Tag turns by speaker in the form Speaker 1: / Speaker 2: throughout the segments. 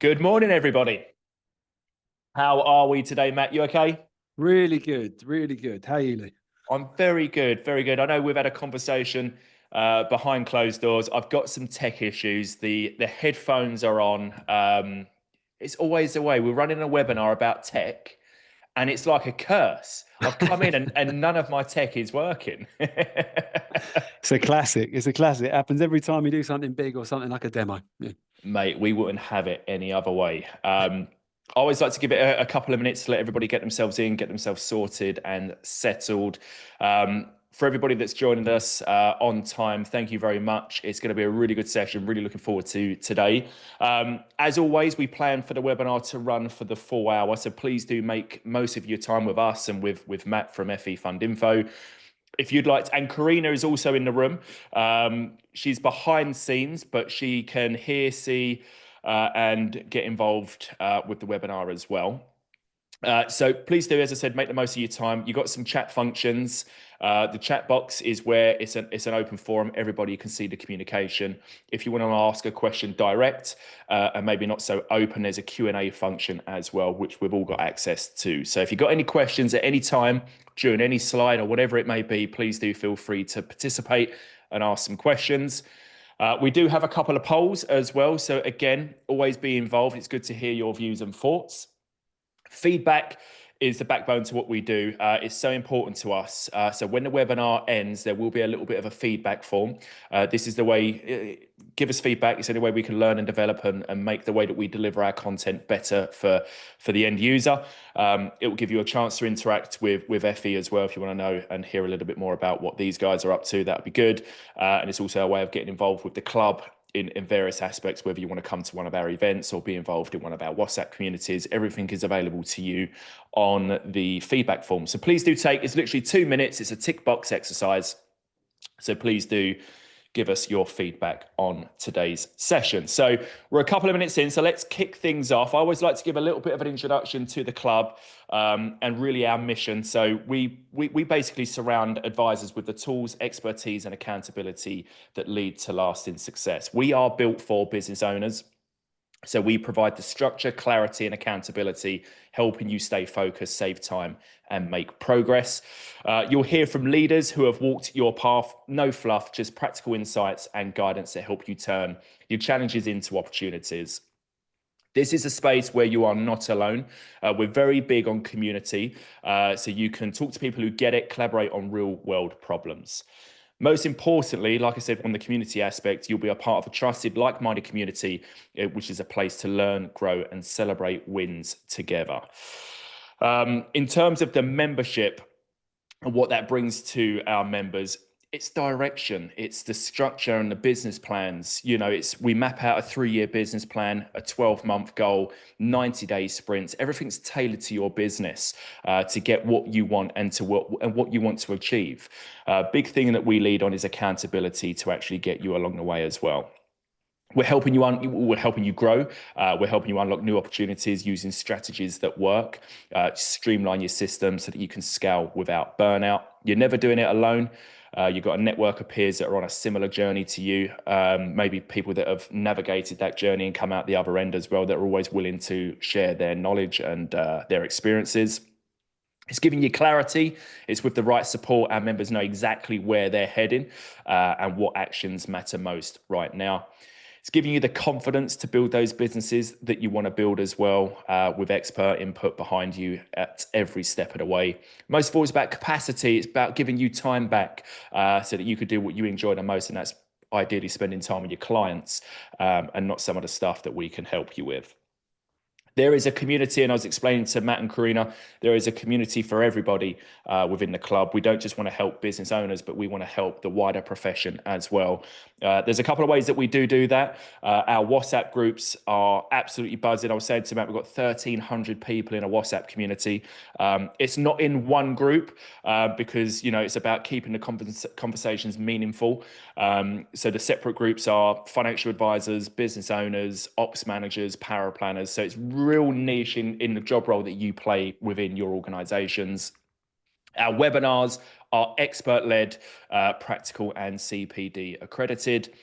Speaker 1: Good morning, everybody. How are we today, Matt? You okay?
Speaker 2: Really good, really good. How are you, Lee?
Speaker 1: I'm very good, very good. I know we've had a conversation behind closed doors. I've got some tech issues. The headphones are on. It's always the way. We're running a webinar about tech, and it's like a curse. I've come in and none of my tech is working.
Speaker 2: It's a classic. It's a classic. It happens every time you do something big or something like a demo. Yeah.
Speaker 1: Mate, we wouldn't have it any other way. I always like to give it a couple of minutes to let everybody get themselves in, get themselves sorted and settled. For everybody that's joining us on time, thank you very much. It's going to be a really good session. Really looking forward to today. As always, we plan for the webinar to run for the full hour, so please do make most of your time with us and with Matt from FE Fundinfo. If you'd like to, and Karina is also in the room. She's behind scenes, but she can hear, see, and get involved with the webinar as well. So please do, as I said, make the most of your time. You've got some chat functions. The chat box is where it's an open forum. Everybody can see the communication. If you want to ask a question direct and maybe not so open, there's a Q&A function as well, which we've all got access to. So if you've got any questions at any time during any slide or whatever it may be, please do feel free to participate and ask some questions. We do have a couple of polls as well. So again, always be involved. It's good to hear your views and thoughts. Feedback is the backbone to what we do. It's so important to us. So when the webinar ends, there will be a little bit of a feedback form. This is the way, give us feedback. It's the only way we can learn and develop and make the way that we deliver our content better for the end user. It will give you a chance to interact with FE as well if you want to know and hear a little bit more about what these guys are up to. That would be good. And it's also a way of getting involved with the club in various aspects, whether you want to come to one of our events or be involved in one of our WhatsApp communities. Everything is available to you on the feedback form. So please do it's literally 2 minutes. It's a tick box exercise. So please do give us your feedback on today's session. So we're a couple of minutes in, so let's kick things off. I always like to give a little bit of an introduction to the club and really our mission. So we basically surround advisors with the tools, expertise, and accountability that lead to lasting success. We are built for business owners. So we provide the structure, clarity, and accountability, helping you stay focused, save time, and make progress. You'll hear from leaders who have walked your path, no fluff, just practical insights and guidance that help you turn your challenges into opportunities. This is a space where you are not alone. We're very big on community, so you can talk to people who get it, collaborate on real world problems. Most importantly, like I said, on the community aspect, you'll be a part of a trusted, like-minded community, which is a place to learn, grow, and celebrate wins together. In terms of the membership and what that brings to our members, it's direction, it's the structure and the business plans. You know, we map out a 3-year business plan, a 12-month goal, 90-day sprints. Everything's tailored to your business to get what you want and what you want to achieve. Big thing that we lead on is accountability to actually get you along the way as well. We're helping you grow. We're helping you unlock new opportunities using strategies that work, streamline your system so that you can scale without burnout. You're never doing it alone. You've got a network of peers that are on a similar journey to you, maybe people that have navigated that journey and come out the other end as well, that are always willing to share their knowledge and their experiences. It's giving you clarity. It's with the right support. Our members know exactly where they're heading and what actions matter most right now. It's giving you the confidence to build those businesses that you want to build as well, with expert input behind you at every step of the way. Most of all, it's about capacity. It's about giving you time back so that you could do what you enjoy the most, and that's ideally spending time with your clients and not some of the stuff that we can help you with. There is a community, and I was explaining to Matt and Karina, there is a community for everybody within the club. We don't just want to help business owners, but we want to help the wider profession as well. There's a couple of ways that we do that. Our WhatsApp groups are absolutely buzzing. I was saying to Matt, we've got 1,300 people in a WhatsApp community. It's not in one group because, you know, it's about keeping the conversations meaningful. So the separate groups are financial advisors, business owners, ops managers, power planners. So it's real niche in the job role that you play within your organizations. Our webinars are expert-led, practical and CPD accredited.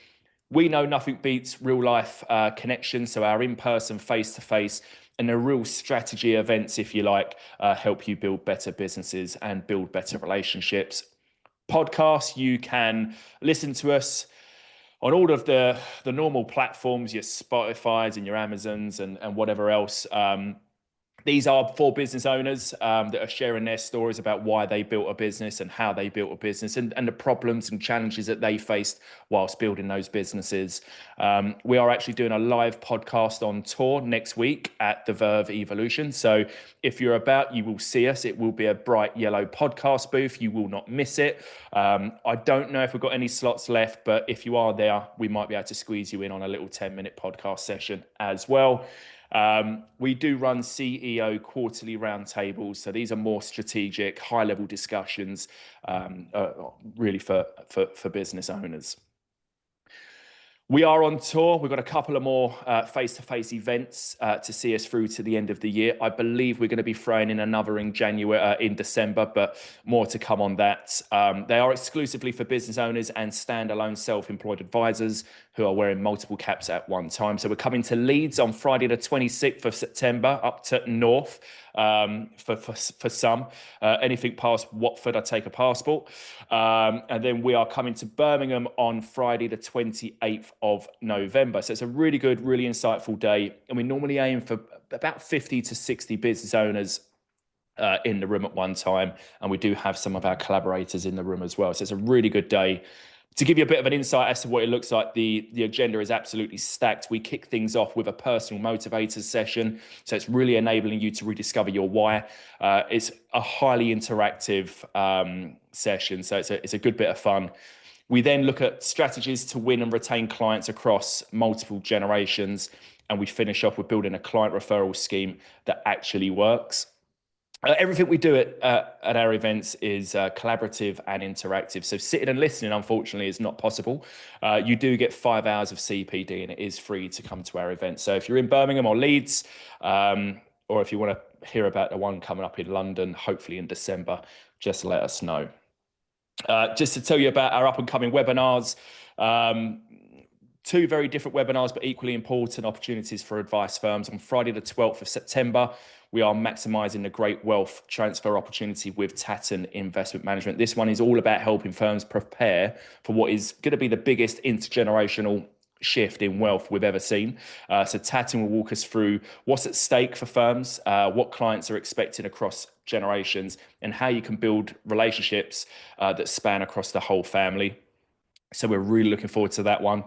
Speaker 1: We know nothing beats real life connection. So our in-person, face-to-face, and the real strategy events, if you like, help you build better businesses and build better relationships. Podcasts, you can listen to us on all of the normal platforms, your Spotify's and your Amazons and whatever else. These are for business owners that are sharing their stories about why they built a business and how they built a business and the problems and challenges that they faced whilst building those businesses. We are actually doing a live podcast on tour next week at the Verve Evolution. So if you're about, you will see us. It will be a bright yellow podcast booth. You will not miss it. I don't know if we've got any slots left, but if you are there, we might be able to squeeze you in on a little 10-minute podcast session as well. We do run CEO quarterly roundtables. So these are more strategic, high-level discussions, really for business owners. We are on tour. We've got a couple of more face-to-face events to see us through to the end of the year. I believe we're going to be throwing in another in December, but more to come on that. They are exclusively for business owners and standalone self-employed advisors who are wearing multiple caps at one time. So we're coming to Leeds on Friday, the 26th of September, up to North for some. Anything past Watford, I take a passport. And then we are coming to Birmingham on Friday, the 28th of November. So it's a really good, really insightful day. And we normally aim for about 50 to 60 business owners in the room at one time. And we do have some of our collaborators in the room as well. So it's a really good day. To give you a bit of an insight as to what it looks like, the agenda is absolutely stacked. We kick things off with a personal motivators session. So it's really enabling you to rediscover your why. It's a highly interactive session. So it's a good bit of fun. We then look at strategies to win and retain clients across multiple generations. And we finish off with building a client referral scheme that actually works. Everything we do at our events is collaborative and interactive. So sitting and listening, unfortunately, is not possible. You do get 5 hours of CPD and it is free to come to our event. So if you're in Birmingham or Leeds, or if you want to hear about the one coming up in London, hopefully in December, just let us know. Just to tell you about our up and coming webinars, 2 very different webinars, but equally important opportunities for advice firms. On Friday, the 12th of September, we are maximizing the great wealth transfer opportunity with Tatton Investment Management. This one is all about helping firms prepare for what is going to be the biggest intergenerational shift in wealth we've ever seen. So Tatton will walk us through what's at stake for firms, what clients are expecting across generations, and how you can build relationships that span across the whole family. So we're really looking forward to that one.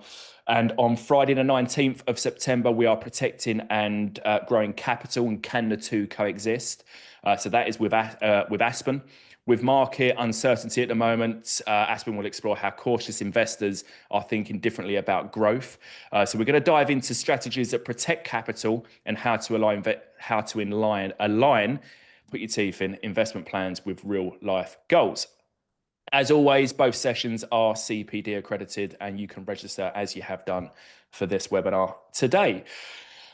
Speaker 1: And on Friday, the 19th of September, we are protecting and growing capital, and can the two coexist? So that is with Aspen. With market uncertainty at the moment, Aspen will explore how cautious investors are thinking differently about growth. So we're going to dive into strategies that protect capital and how to align, put your teeth in, investment plans with real life goals. As always, both sessions are CPD accredited, and you can register as you have done for this webinar today.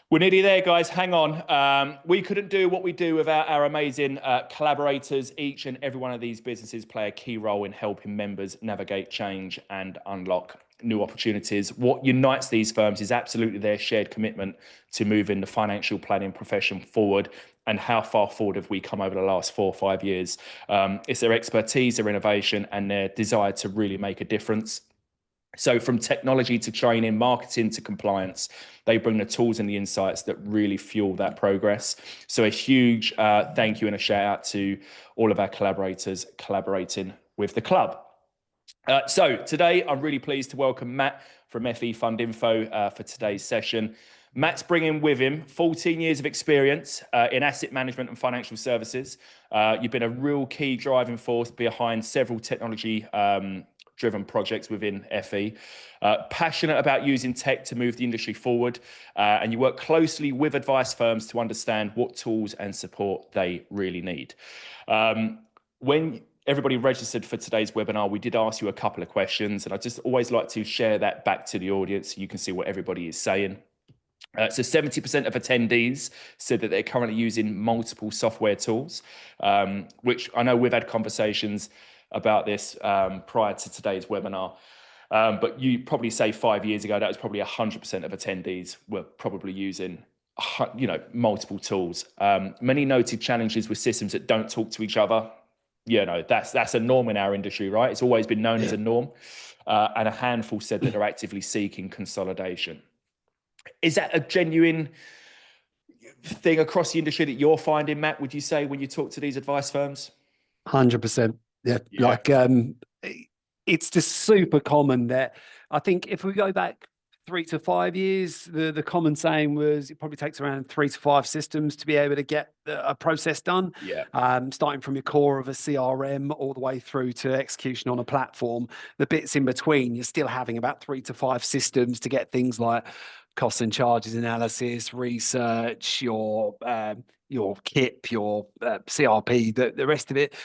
Speaker 1: We're nearly there, guys. Hang on. We couldn't do what we do without our amazing collaborators. Each and every one of these businesses play a key role in helping members navigate change and unlock new opportunities. What unites these firms is absolutely their shared commitment to moving the financial planning profession forward. And how far forward have we come over the last 4 or 5 years? It's their expertise, their innovation, and their desire to really make a difference. So from technology to training, marketing to compliance, they bring the tools and the insights that really fuel that progress. So a huge thank you and a shout out to all of our collaborators collaborating with the club. So today, I'm really pleased to welcome Matt from FE Fundinfo for today's session. Matt's bringing with him 14 years of experience in asset management and financial services. You've been a real key driving force behind several technology driven projects within FE. Passionate about using tech to move the industry forward, and you work closely with advice firms to understand what tools and support they really need. When everybody registered for today's webinar, we did ask you a couple of questions, and I just always like to share that back to the audience so you can see what everybody is saying. So 70% of attendees said that they're currently using multiple software tools, which I know we've had conversations about this prior to today's webinar. But you probably say 5 years ago, that was probably 100% of attendees were probably using, multiple tools. Many noted challenges with systems that don't talk to each other. That's a norm in our industry, right? It's always been known as a norm. And a handful said that they're actively seeking consolidation. Is that a genuine thing across the industry that you're finding, Matt, would you say, when you talk to these advice firms?
Speaker 2: 100%. Yeah. Like, it's just super common that I think if we go back 3 to 5 years, the common saying was it probably takes around 3 to 5 systems to be able to get a process done.
Speaker 1: Yeah.
Speaker 2: Starting from your core of a CRM all the way through to execution on a platform. The bits in between, you're still having about 3 to 5 systems to get things like costs and charges analysis, research, your KIP, your CRP, the rest of it.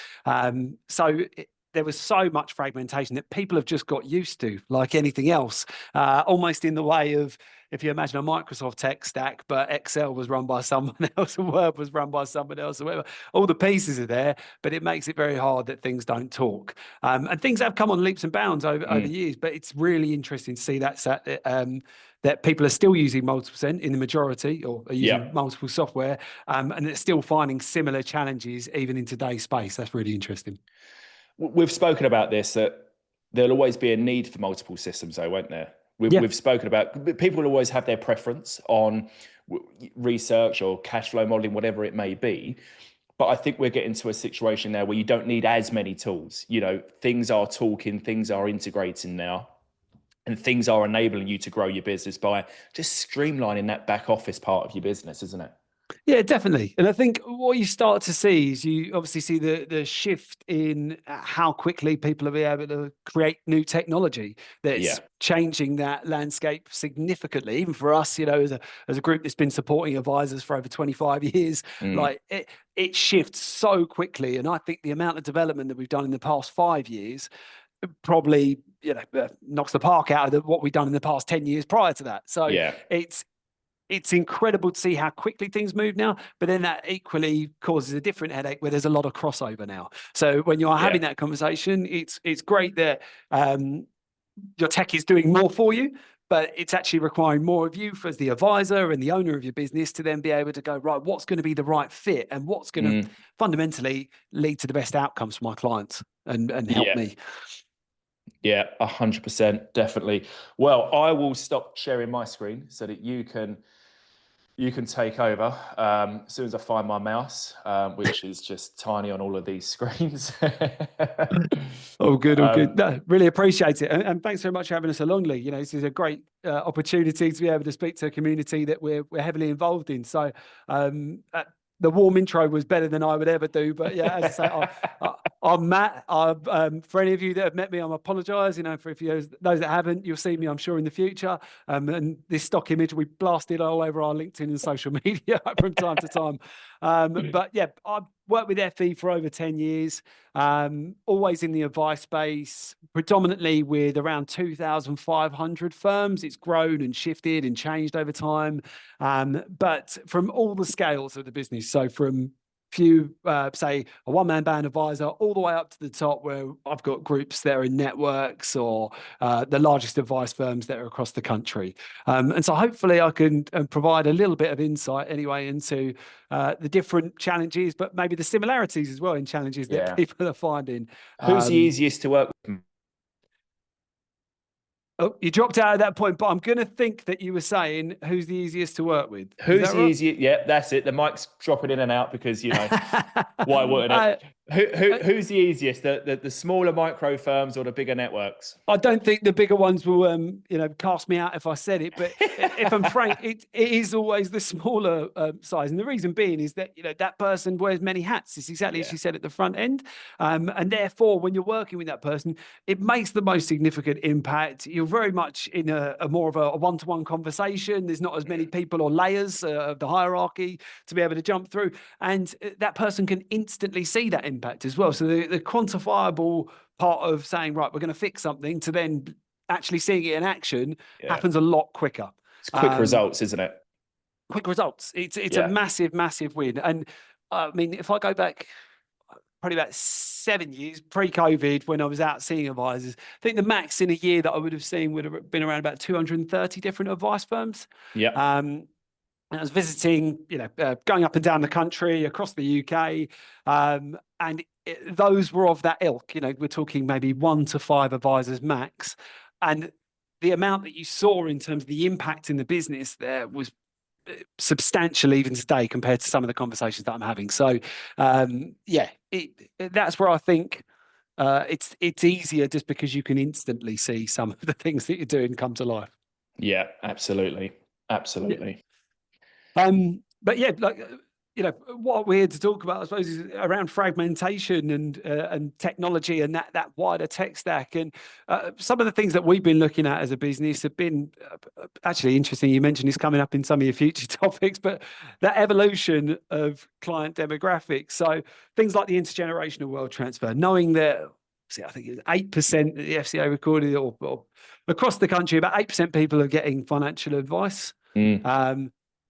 Speaker 2: There was so much fragmentation that people have just got used to, like anything else, almost in the way of, if you imagine a Microsoft tech stack, but Excel was run by someone else and Word was run by someone else, or whatever. All the pieces are there, but it makes it very hard that things don't talk. And things have come on leaps and bounds over years, but it's really interesting to see that people are still using multiple in the majority, or are using multiple software, and they're still finding similar challenges even in today's space. That's really interesting.
Speaker 1: We've spoken about this, that there'll always be a need for multiple systems, though, won't there? We've spoken about, people will always have their preference on research or cash flow modeling, whatever it may be. But I think we're getting to a situation now where you don't need as many tools. Things are talking, things are integrating now, and things are enabling you to grow your business by just streamlining that back office part of your business, isn't it?
Speaker 2: Yeah, definitely. And I think what you start to see is you obviously see the shift in how quickly people will be able to create new technology that's changing that landscape significantly. Even for us, as a group that's been supporting advisors for over 25 years, like it shifts so quickly. And I think the amount of development that we've done in the past 5 years probably knocks the park out of what we've done in the past 10 years prior to that. So it's incredible to see how quickly things move now, but then that equally causes a different headache where there's a lot of crossover now. So when you're having that conversation, it's great that your tech is doing more for you, but it's actually requiring more of you as the advisor and the owner of your business to then be able to go, right, what's going to be the right fit and what's going to fundamentally lead to the best outcomes for my clients and help me.
Speaker 1: Yeah, 100%, definitely. Well, I will stop sharing my screen so that you can take over as soon as I find my mouse, which is just tiny on all of these screens.
Speaker 2: Oh, good. No, really appreciate it. And thanks very much for having us along, Lee. This is a great opportunity to be able to speak to a community that we're heavily involved in. So the warm intro was better than I would ever do. But yeah, as I say, I'm Matt. For any of you that have met me, I apologise. For those that haven't, you'll see me, I'm sure, in the future. And this stock image we blasted all over our LinkedIn and social media from time to time. But yeah, I've worked with FE for over 10 years, always in the advice space, predominantly with around 2,500 firms. It's grown and shifted and changed over time, but from all the scales of the business. So from say a one-man band advisor all the way up to the top where I've got groups that are in networks or the largest advice firms that are across the country. And so hopefully I can provide a little bit of insight anyway into the different challenges, but maybe the similarities as well in challenges that people are finding.
Speaker 1: Who's the easiest to work with?
Speaker 2: Oh, you dropped out at that point, but I'm going to think that you were saying who's the easiest to work with.
Speaker 1: Who's the easiest? Yeah, that's it. The mic's dropping in and out because, why wouldn't it? Who's the easiest? The smaller micro firms or the bigger networks?
Speaker 2: I don't think the bigger ones will, cast me out if I said it. But if I'm frank, it is always the smaller size. And the reason being is that, that person wears many hats. It's exactly as you said at the front end. And therefore, when you're working with that person, it makes the most significant impact. You're very much in a more of a one-to-one conversation. There's not as many people or layers of the hierarchy to be able to jump through. And that person can instantly see that impact as well. So the quantifiable part of saying, right, we're going to fix something to then actually seeing it in action happens a lot quicker.
Speaker 1: It's quick results, isn't it?
Speaker 2: Quick results. It's a massive, massive win. And I mean, if I go back probably about 7 years pre-COVID, when I was out seeing advisors. I think the max in a year that I would have seen would have been around about 230 different advice firms.
Speaker 1: Yeah.
Speaker 2: And I was visiting, going up and down the country, across the UK, and those were of that ilk. We're talking maybe 1 to 5 advisors max, and the amount that you saw in terms of the impact in the business there was substantial even today compared to some of the conversations that I'm having. So, that's where I think it's easier, just because you can instantly see some of the things that you're doing come to life.
Speaker 1: Yeah, absolutely. Absolutely.
Speaker 2: But yeah, what we're here to talk about, I suppose, is around fragmentation and technology and that wider tech stack. And some of the things that we've been looking at as a business have been actually interesting. You mentioned this coming up in some of your future topics, but that evolution of client demographics. So things like the intergenerational wealth transfer, knowing that, I think it's 8% that the FCA recorded, or across the country, about 8% people are getting financial advice.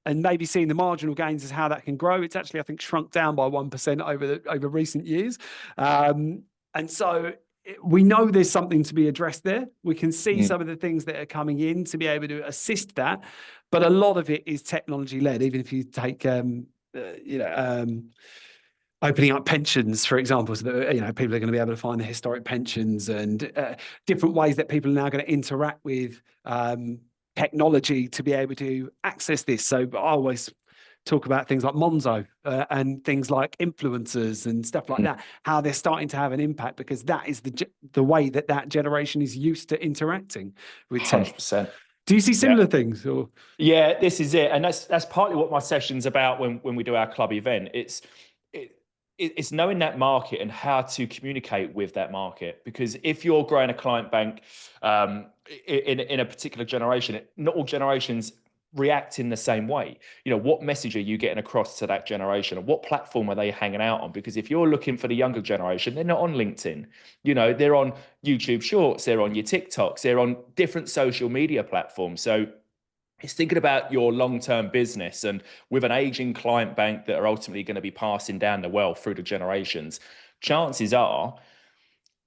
Speaker 2: And maybe seeing the marginal gains as how that can grow. It's actually, I think, shrunk down by 1% over recent years. And so we know there's something to be addressed there. We can see some of the things that are coming in to be able to assist that. But a lot of it is technology led, even if you take, opening up pensions, for example, so that people are going to be able to find the historic pensions, and different ways that people are now going to interact with technology to be able to access this. So I always talk about things like Monzo and things like influencers and stuff like that, how they're starting to have an impact, because that is the way that generation is used to interacting with tech.
Speaker 1: 100%.
Speaker 2: Do you see similar things? Or
Speaker 1: Yeah, this is it. And that's partly what my session's about when we do our club event. It's knowing that market and how to communicate with that market. Because if you're growing a client bank in a particular generation, not all generations react in the same way. What message are you getting across to that generation, and what platform are they hanging out on? Because if you're looking for the younger generation, they're not on LinkedIn. They're on YouTube Shorts, they're on your TikToks, they're on different social media platforms. So it's thinking about your long-term business, and with an aging client bank that are ultimately going to be passing down the wealth through the generations, chances are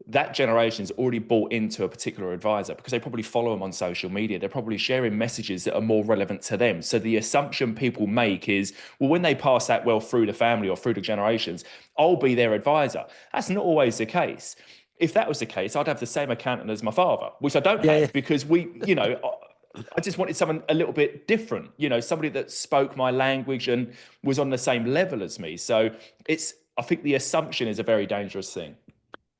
Speaker 1: that generation's already bought into a particular advisor because they probably follow them on social media. They're probably sharing messages that are more relevant to them. So the assumption people make is, well, when they pass that wealth through the family or through the generations, I'll be their advisor. That's not always the case. If that was the case, I'd have the same accountant as my father, which I don't have, because I just wanted someone a little bit different, somebody that spoke my language and was on the same level as me. So I think the assumption is a very dangerous thing.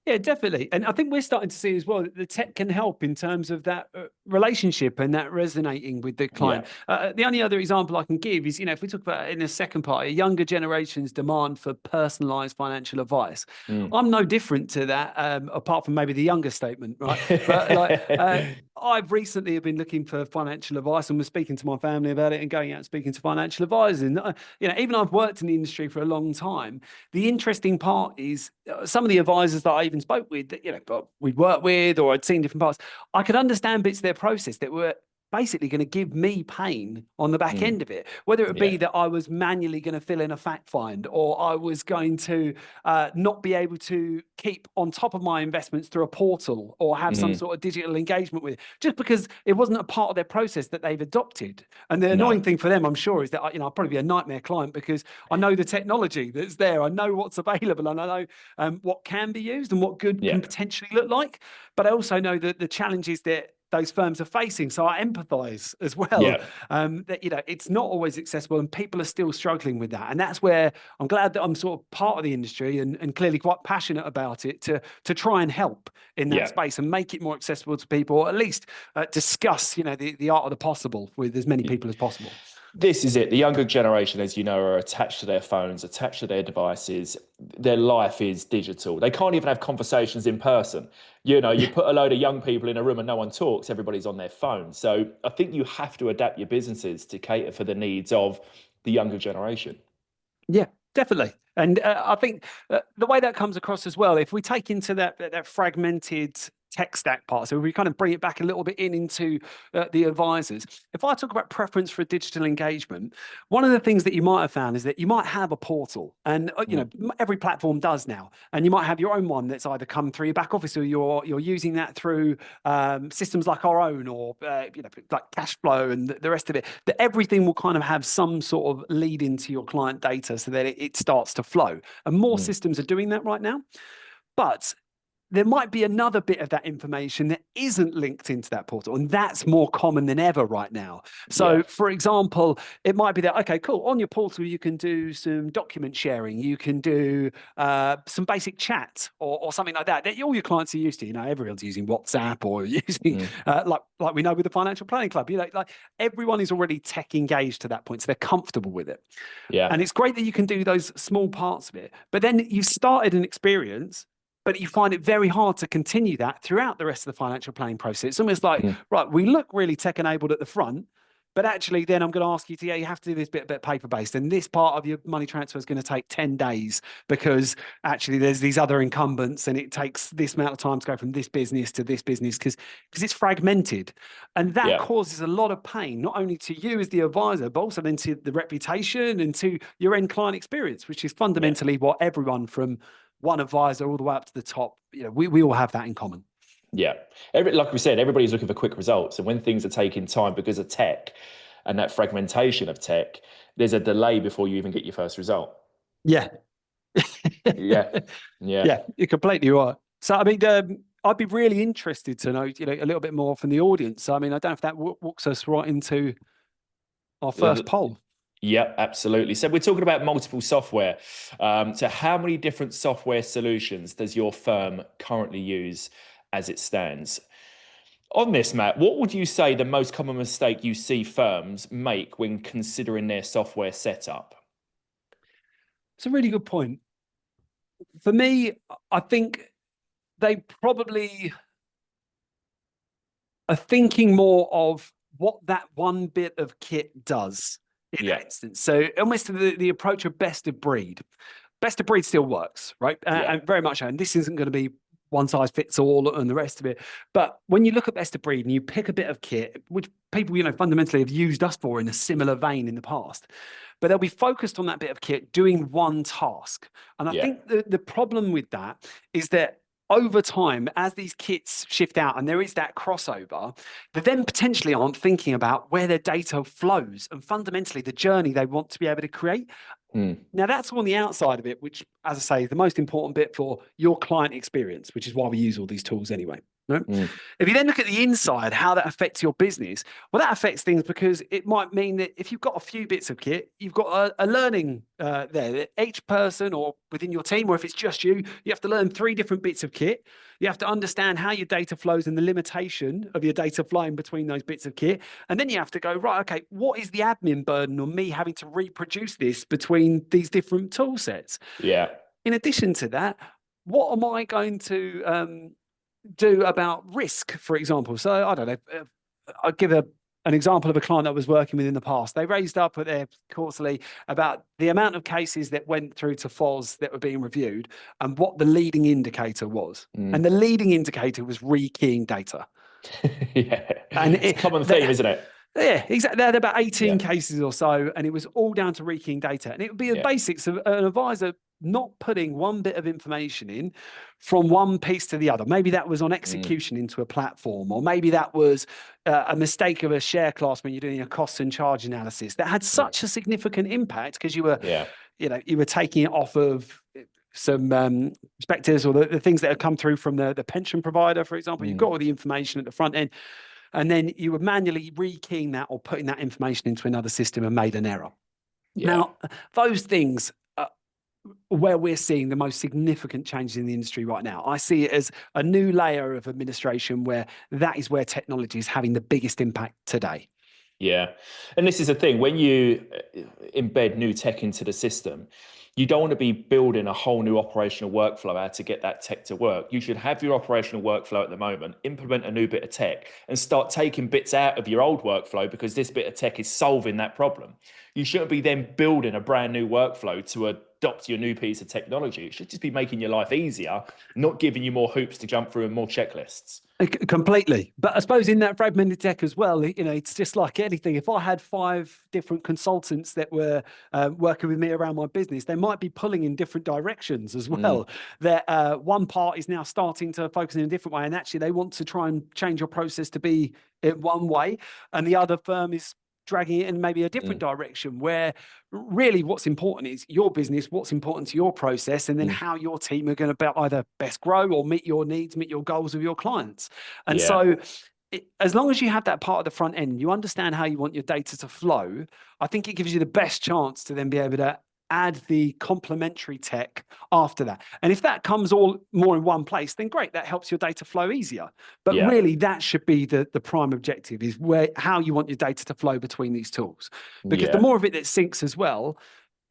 Speaker 2: Yeah, definitely. And I think we're starting to see as well that the tech can help in terms of that relationship and that resonating with the client. Yeah. The only other example I can give is, if we talk about in the second part, a younger generation's demand for personalized financial advice. I'm no different to that, apart from maybe the younger statement, right? But I've recently been looking for financial advice and was speaking to my family about it and going out and speaking to financial advisors. And, even though I've worked in the industry for a long time, the interesting part is some of the advisors that I even spoke with, that, we'd worked with, or I'd seen different parts, I could understand bits of their process that were basically going to give me pain on the back end of it, whether it be that I was manually going to fill in a fact find, or I was going to not be able to keep on top of my investments through a portal, or have some sort of digital engagement with it, just because it wasn't a part of their process that they've adopted. And the annoying thing for them, I'm sure, is that I'll probably be a nightmare client, because I know the technology that's there, I know what's available, and I know what can be used and what good can potentially look like. But I also know that the challenges that those firms are facing. So I empathize as well, that, it's not always accessible, and people are still struggling with that. And that's where I'm glad that I'm sort of part of the industry and clearly quite passionate about it, to try and help in that space and make it more accessible to people, or at least discuss, the art of the possible with as many people as possible.
Speaker 1: This is it. The younger generation, as you know, are attached to their phones, attached to their devices. Their life is digital. They can't even have conversations in person. You put a load of young people in a room and no one talks, everybody's on their phone. So I think you have to adapt your businesses to cater for the needs of the younger generation.
Speaker 2: Yeah, definitely. And I think the way that comes across as well, if we take into that fragmented tech stack part. So we kind of bring it back a little bit into the advisors. If I talk about preference for digital engagement, one of the things that you might have found is that you might have a portal, and you know, every platform does now, and you might have your own one that's either come through your back office, or you're using that through systems like our own, or you know, like Cashflow and the rest of it. That everything will kind of have some sort of lead into your client data so that it starts to flow, and more systems are doing that right now. But there might be another bit of that information that isn't linked into that portal, and that's more common than ever right now. So, for example, it might be that, okay, cool, on your portal, you can do some document sharing, you can do some basic chat or something like that all your clients are used to. You know, everyone's using WhatsApp or using, like we know with the Financial Planning Club, you know, like everyone is already tech engaged to that point, so they're comfortable with it. And it's great that you can do those small parts of it, but then you started an experience, but you find it very hard to continue that throughout the rest of the financial planning process. It's almost like, right, we look really tech enabled at the front, but actually then I'm going to ask you to, you have to do this bit paper-based. And this part of your money transfer is going to take 10 days because actually there's these other incumbents and it takes this amount of time to go from this business to this business because it's fragmented. And that causes a lot of pain, not only to you as the advisor, but also then to the reputation and to your end client experience, which is fundamentally what everyone from one advisor all the way up to the top, you know, we all have that in common.
Speaker 1: Yeah. Like we said, everybody's looking for quick results. And when things are taking time because of tech and that fragmentation of tech, there's a delay before you even get your first result.
Speaker 2: Yeah.
Speaker 1: Yeah.
Speaker 2: You're completely right. So, I mean, I'd be really interested to know, you know, a little bit more from the audience. So, I mean, I don't know if that walks us right into our first poll.
Speaker 1: Yeah, absolutely. So we're talking about multiple software. So how many different software solutions does your firm currently use as it stands? On this, Matt, what would you say the most common mistake you see firms make when considering their software setup?
Speaker 2: It's a really good point. For me, I think they probably are thinking more of what that one bit of kit does in that instance. So almost the approach of best of breed. Best of breed still works, right? And very much so. And this isn't going to be one size fits all and the rest of it. But when you look at best of breed and you pick a bit of kit, which people, you know, fundamentally have used us for in a similar vein in the past, but they'll be focused on that bit of kit doing one task. And I think the problem with that is that over time, as these kits shift out and there is that crossover, they then potentially aren't thinking about where their data flows and fundamentally the journey they want to be able to create. Now, that's on the outside of it, which, as I say, is the most important bit for your client experience, which is why we use all these tools anyway. Right? If you then look at the inside, how that affects your business, well, that affects things because it might mean that if you've got a few bits of kit, you've got a learning there. Each person or within your team, or if it's just you, you have to learn 3 different bits of kit. You have to understand how your data flows and the limitation of your data flowing between those bits of kit. And then you have to go, right, okay, what is the admin burden on me having to reproduce this between these different tool sets? In addition to that, what am I going to do about risk, for example? So I don't know, I'll give an example of a client I was working with in the past. They raised up at their quarterly about the amount of cases that went through to FOS that were being reviewed and what the leading indicator was. And the leading indicator was rekeying data.
Speaker 1: And it's a common theme, isn't it?
Speaker 2: Yeah, exactly. They had about 18 cases or so, and it was all down to rekeying data. And it would be the basics of an advisor not putting one bit of information in from one piece to the other. Maybe that was on execution into a platform, or maybe that was a mistake of a share class when you're doing a cost and charge analysis that had such a significant impact because you were, you know, you were taking it off of some perspectives or the things that have come through from the pension provider, for example. You've got all the information at the front end, and then you were manually rekeying that or putting that information into another system and made an error. Now, those things where we're seeing the most significant changes in the industry right now. I see it as a new layer of administration where that is where technology is having the biggest impact today.
Speaker 1: Yeah. And this is the thing, when you embed new tech into the system, you don't want to be building a whole new operational workflow how to get that tech to work. You should have your operational workflow at the moment, implement a new bit of tech, and start taking bits out of your old workflow because this bit of tech is solving that problem. You shouldn't be then building a brand new workflow to adopt your new piece of technology. It should just be making your life easier, not giving you more hoops to jump through and more checklists.
Speaker 2: Completely. But I suppose in that fragmented tech as well, it's just like anything. If I had 5 different consultants that were working with me around my business, they might be pulling in different directions as well. That one part is now starting to focus in a different way, and actually they want to try and change your process to be in one way, and the other firm is dragging it in maybe a different direction, where really what's important is your business, what's important to your process, and then how your team are going to either best grow or meet your needs, meet your goals of your clients. And so as long as you have that part of the front end, you understand how you want your data to flow, I think it gives you the best chance to then be able to add the complementary tech after that. And if that comes all more in one place, then great, that helps your data flow easier. But really that should be the prime objective, is how you want your data to flow between these tools. Because the more of it that syncs as well,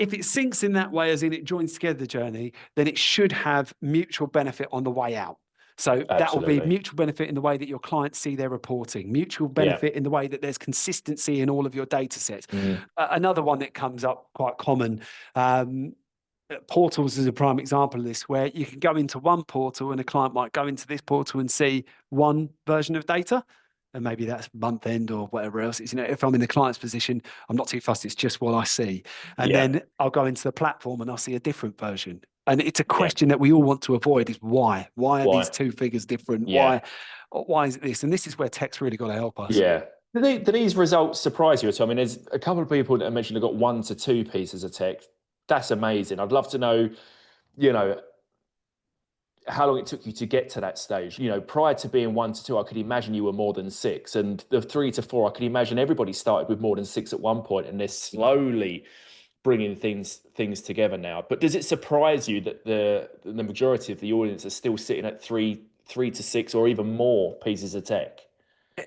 Speaker 2: if it syncs in that way, as in it joins together the journey, then it should have mutual benefit on the way out. So that will be mutual benefit in the way that your clients see their reporting, mutual benefit in the way that there's consistency in all of your data sets. Another one that comes up quite common, portals is a prime example of this, where you can go into one portal and a client might go into this portal and see one version of data. And maybe that's month end or whatever else. It's, if I'm in the client's position, I'm not too fussed. It's just what I see. And then I'll go into the platform and I'll see a different version. And it's a question that we all want to avoid, is why? Why are these two figures different? Why is it this? And this is where tech's really got to help us.
Speaker 1: Do these results surprise you at all? I mean, there's a couple of people that I mentioned have got 1 to 2 pieces of tech. That's amazing. I'd love to know, how long it took you to get to that stage. Prior to being 1 to 2, I could imagine you were more than 6. And the 3 to 4, I could imagine everybody started with more than 6 at one point, and they're slowly bringing things together now. But does it surprise you that the majority of the audience are still sitting at 3 to 6 or even more pieces of tech?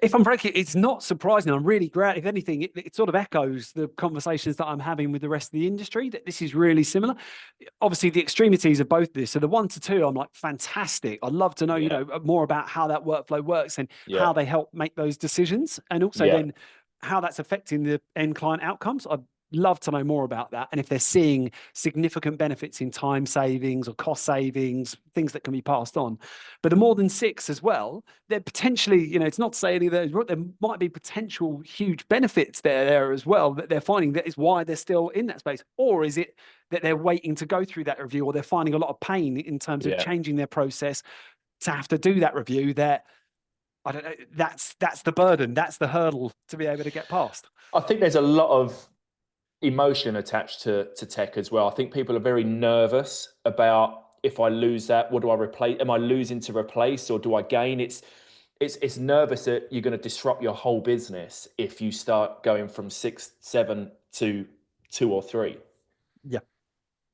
Speaker 2: If I'm frank, it's not surprising. I'm really glad. If anything, it sort of echoes the conversations that I'm having with the rest of the industry, that this is really similar. Obviously, the extremities of both this. So the 1 to 2, I'm like, fantastic. I'd love to know, more about how that workflow works and how they help make those decisions, and also then how that's affecting the end client outcomes. I'd love to know more about that, and if they're seeing significant benefits in time savings or cost savings, things that can be passed on. But the more than 6 as well, they're potentially, it's not to say any of those, there might be potential huge benefits there as well that they're finding. That is why they're still in that space. Or is it that they're waiting to go through that review, or they're finding a lot of pain in terms of changing their process to have to do that review? That, I don't know, that's the burden, that's the hurdle to be able to get past.
Speaker 1: I think there's a lot of emotion attached to tech as well. I think people are very nervous about, if I lose that, what do I replace? Am I losing to replace, or do I gain? It's nervous that you're going to disrupt your whole business if you start going from 6, 7 to 2 or 3.
Speaker 2: Yeah.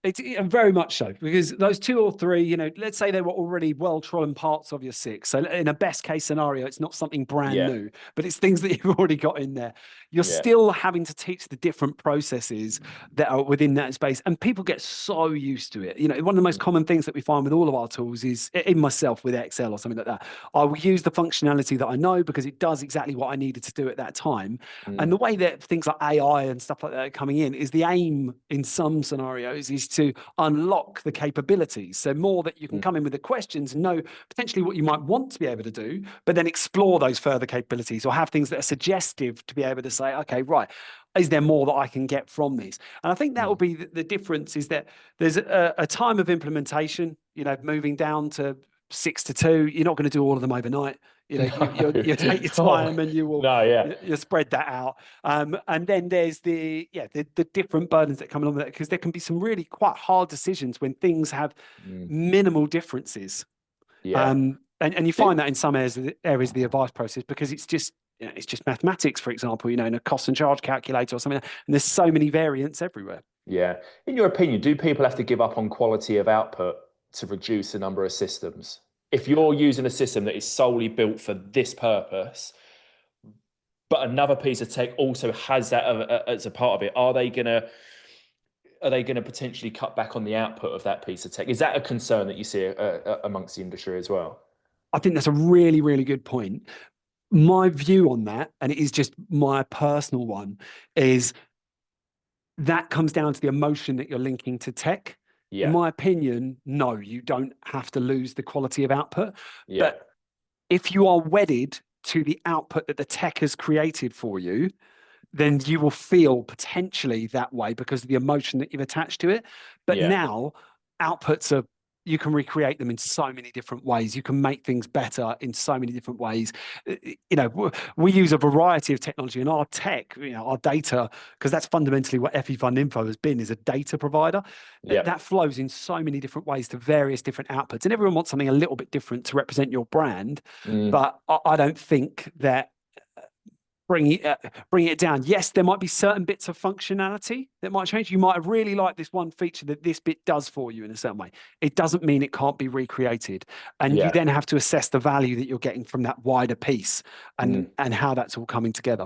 Speaker 2: It's very much so, because those 2 or 3, let's say they were already well-trodden parts of your 6. So in a best case scenario, it's not something brand new, but it's things that you've already got in there. You're still having to teach the different processes that are within that space. And people get so used to it. One of the most common things that we find with all of our tools is, in myself with Excel or something like that, I will use the functionality that I know because it does exactly what I needed to do at that time. And the way that things like AI and stuff like that are coming in, is the aim in some scenarios is to unlock the capabilities. So more that you can come in with the questions and know potentially what you might want to be able to do, but then explore those further capabilities, or have things that are suggestive to be able to say, okay, right, is there more that I can get from these? And I think that will be the difference, is that there's a time of implementation, moving down to 6 to 2. You're not going to do all of them overnight. You take your time and you will you spread that out. And then there's the different burdens that come along with it, because there can be some really quite hard decisions when things have minimal differences. And you find that in some areas of the advice process, because it's just mathematics, for example, in a cost and charge calculator or something, and there's so many variants everywhere.
Speaker 1: Yeah. In your opinion, do people have to give up on quality of output to reduce the number of systems? If you're using a system that is solely built for this purpose, but another piece of tech also has that as a part of it, are they going to are they going to potentially cut back on the output of that piece of tech? Is that a concern that you see amongst the industry as well?
Speaker 2: I think that's a really, really good point. My view on that, and it is just my personal one, is that comes down to the emotion that you're linking to tech. In
Speaker 1: Yeah,
Speaker 2: my opinion, no, you don't have to lose the quality of output.
Speaker 1: yeah,
Speaker 2: But if you are wedded to the output that the tech has created for you, then you will feel potentially that way because of the emotion that you've attached to it. But
Speaker 1: yeah.
Speaker 2: now outputs are, you can recreate them in so many different ways. You can make things better in so many different ways. We use a variety of technology, and our tech, our data, because that's fundamentally what FE Fundinfo has been, is a data provider.
Speaker 1: Yeah.
Speaker 2: That flows in so many different ways to various different outputs, and everyone wants something a little bit different to represent your brand.
Speaker 1: Mm.
Speaker 2: But I don't think that bringing it down. Yes, there might be certain bits of functionality that might change. You might have really liked this one feature that this bit does for you in a certain way. It doesn't mean it can't be recreated. And you
Speaker 1: Yeah.
Speaker 2: then have to assess the value that you're getting from that wider piece
Speaker 1: Mm.
Speaker 2: and how that's all coming together.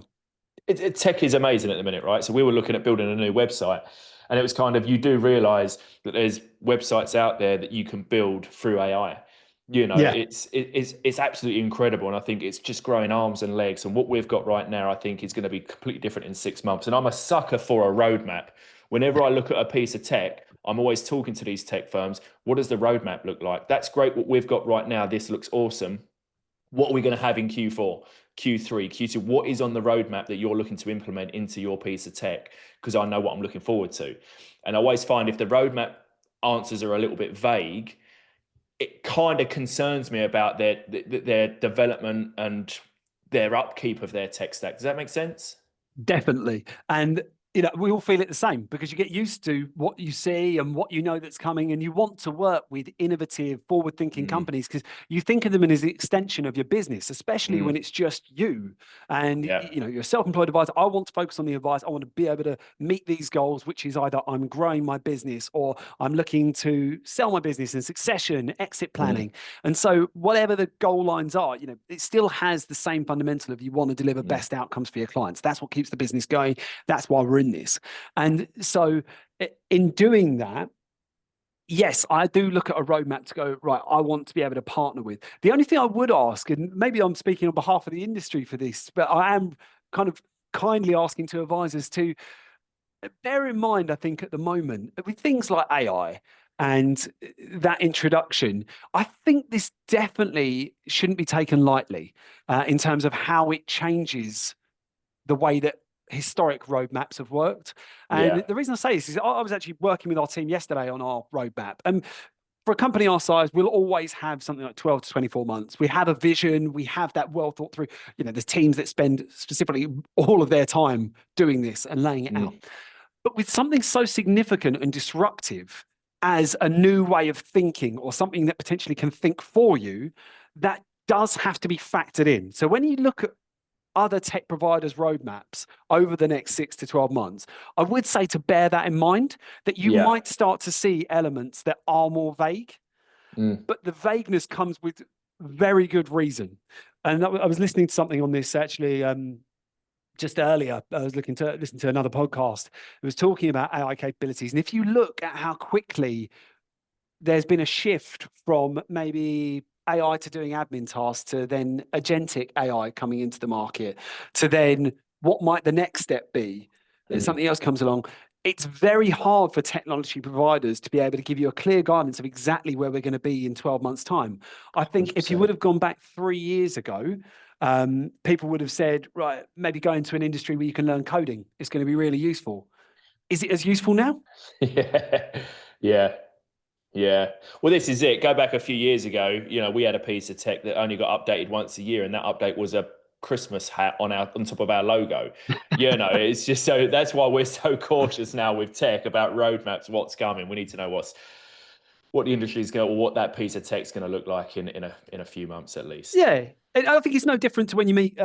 Speaker 1: Tech is amazing at the minute, right? So we were looking at building a new website, and it was kind of, you do realize that there's websites out there that you can build through AI.
Speaker 2: Yeah,
Speaker 1: It's absolutely incredible, and I think it's just growing arms and legs. And what we've got right now, I think, is going to be completely different in 6 months. And I'm a sucker for a roadmap. Whenever I look at a piece of tech, I'm always talking to these tech firms. What does the roadmap look like? That's great. What we've got right now, this looks awesome. What are we going to have in Q4, Q3, Q2? What is on the roadmap that you're looking to implement into your piece of tech? Because I know what I'm looking forward to. And I always find if the roadmap answers are a little bit vague, it kind of concerns me about their development and their upkeep of their tech stack. Does that make sense?
Speaker 2: definitely. And we all feel it the same because you get used to what you see and what you know that's coming, and you want to work with innovative, forward-thinking
Speaker 1: Mm,
Speaker 2: companies because you think of them as the extension of your business, especially when
Speaker 1: mm,
Speaker 2: it's just you. And
Speaker 1: yeah.
Speaker 2: you're a self-employed advisor. I want to focus on the advice. I want to be able to meet these goals, which is either I'm growing my business or I'm looking to sell my business and succession, exit
Speaker 1: Mm,
Speaker 2: planning. And so whatever the goal lines are, it still has the same fundamental of you want to deliver
Speaker 1: mm,
Speaker 2: best outcomes for your clients. That's what keeps the business going. That's why we're in this. And so in doing that, yes, I do look at a roadmap to go, right, I want to be able to partner with. The only thing I would ask, and maybe I'm speaking on behalf of the industry for this, but I am kind of kindly asking to advisors to bear in mind, I think at the moment, with things like AI and that introduction, I think this definitely shouldn't be taken lightly in terms of how it changes the way that historic roadmaps have worked.
Speaker 1: yeah.
Speaker 2: And the reason I say this is I was actually working with our team yesterday on our roadmap. And for a company our size, we'll always have something like 12 to 24 months. We have a vision, we have that well thought through. There's teams that spend specifically all of their time doing this and laying it out.
Speaker 1: Mm,
Speaker 2: But with something so significant and disruptive as a new way of thinking or something that potentially can think for you, that does have to be factored in. So when you look at other tech providers' roadmaps over the next 6 to 12 months, I would say to bear that in mind, that you
Speaker 1: yeah.
Speaker 2: might start to see elements that are more vague,
Speaker 1: Mm,
Speaker 2: but the vagueness comes with very good reason. And I was listening to something on this actually just earlier. I was listening to another podcast. It was talking about AI capabilities. And if you look at how quickly there's been a shift from maybe AI to doing admin tasks to then agentic AI coming into the market to then what might the next step be?
Speaker 1: mm,
Speaker 2: Something else comes along. It's very hard for technology providers to be able to give you a clear guidance of exactly where we're going to be in 12 months' time. I think if you
Speaker 1: 100%.
Speaker 2: would have gone back 3 years ago, people would have said, right, maybe go into an industry where you can learn coding. It's going to be really useful. Is it as useful now?
Speaker 1: Yeah. Yeah. Yeah. Well, this is it. Go back a few years ago, we had a piece of tech that only got updated once a year, and that update was a Christmas hat on top of our logo. It's just, so that's why we're so cautious now with tech about roadmaps, what's coming. We need to know what the industry is going, or what that piece of tech is going to look like in a few months at least.
Speaker 2: Yeah, and I think it's no different to when you meet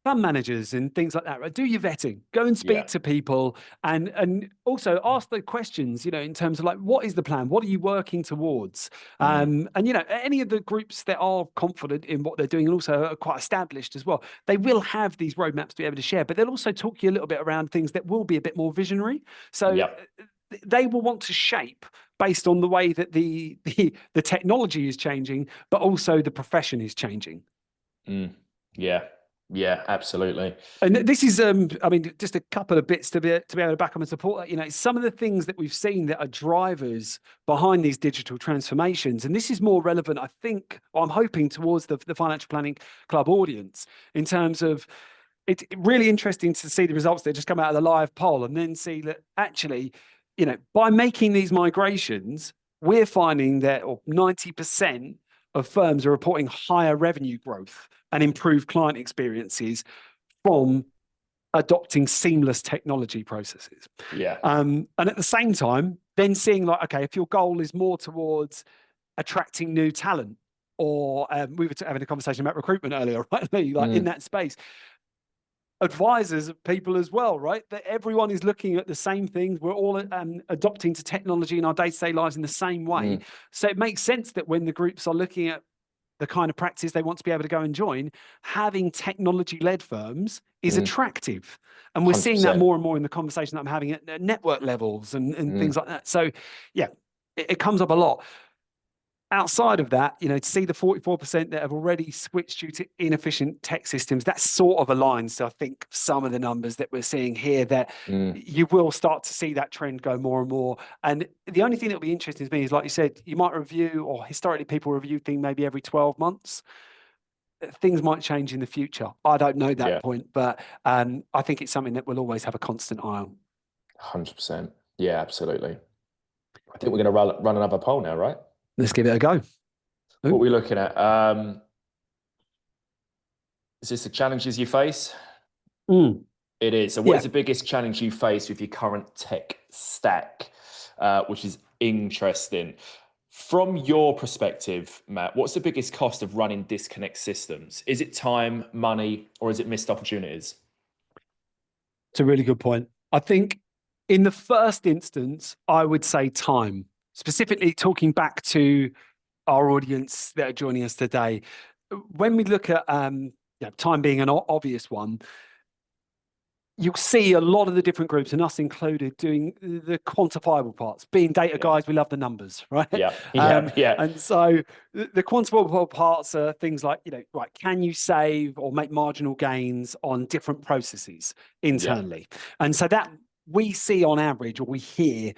Speaker 2: fund managers and things like that. Right? Do your vetting, go and
Speaker 1: Yeah.
Speaker 2: speak to people, and also ask the questions. In terms of like, what is the plan? What are you working towards?
Speaker 1: Mm,
Speaker 2: And any of the groups that are confident in what they're doing and also are quite established as well, they will have these roadmaps to be able to share. But they'll also talk you a little bit around things that will be a bit more visionary. So
Speaker 1: yeah.
Speaker 2: they will want to shape based on the way that the technology is changing, but also the profession is changing.
Speaker 1: Yeah, absolutely.
Speaker 2: And this is, I mean, just a couple of bits to be able to back up and support that. You know, some of the things that we've seen that are drivers behind these digital transformations, and this is more relevant, I think, or I'm hoping, towards the Financial Planning Club audience, in terms of, it's really interesting to see the results that just come out of the live poll, and then see that actually, you know, by making these migrations, we're finding that 90% of firms are reporting higher revenue growth and improved client experiences from adopting seamless technology processes.
Speaker 1: Yeah.
Speaker 2: And at the same time, then seeing like, okay, if your goal is more towards attracting new talent, or we were having a conversation about recruitment earlier, right, Lee? Like in that space, advisors, people as well, right? That everyone is looking at the same things. We're all adopting to technology in our day-to-day lives in the same way. So it makes sense that when the groups are looking at the kind of practice they want to be able to go and join, having technology-led firms is attractive. And we're
Speaker 1: 100%.
Speaker 2: seeing that more and more in the conversation that I'm having at network levels and things like that. So yeah, it comes up a lot. Outside of that, you know, to see the 44% that have already switched due to inefficient tech systems, that sort of aligns to, I think, some of the numbers that we're seeing here, that you will start to see that trend go more and more. And the only thing that will be interesting to me is, like you said, you might review, or historically people review things maybe every 12 months. Things might change in the future. I don't know that point, but I think it's something that we'll always have a constant eye on.
Speaker 1: 100%. Yeah, absolutely. I think we're going to run another poll now, right?
Speaker 2: Let's give it a go.
Speaker 1: What are we looking at? Is this the challenges you face? It is. So what is the biggest challenge you face with your current tech stack, which is interesting. From your perspective, Matt, what's the biggest cost of running disconnect systems? Is it time, money, or is it missed opportunities?
Speaker 2: It's a really good point. I think in the first instance, I would say time. Specifically talking back to our audience that are joining us today, when we look at time being an obvious one, you'll see a lot of the different groups, and us included, doing the quantifiable parts. Being data guys, we love the numbers, right?
Speaker 1: Yeah.
Speaker 2: And so the quantifiable parts are things like, you know, right, can you save or make marginal gains on different processes internally? And so that we see on average, or we hear,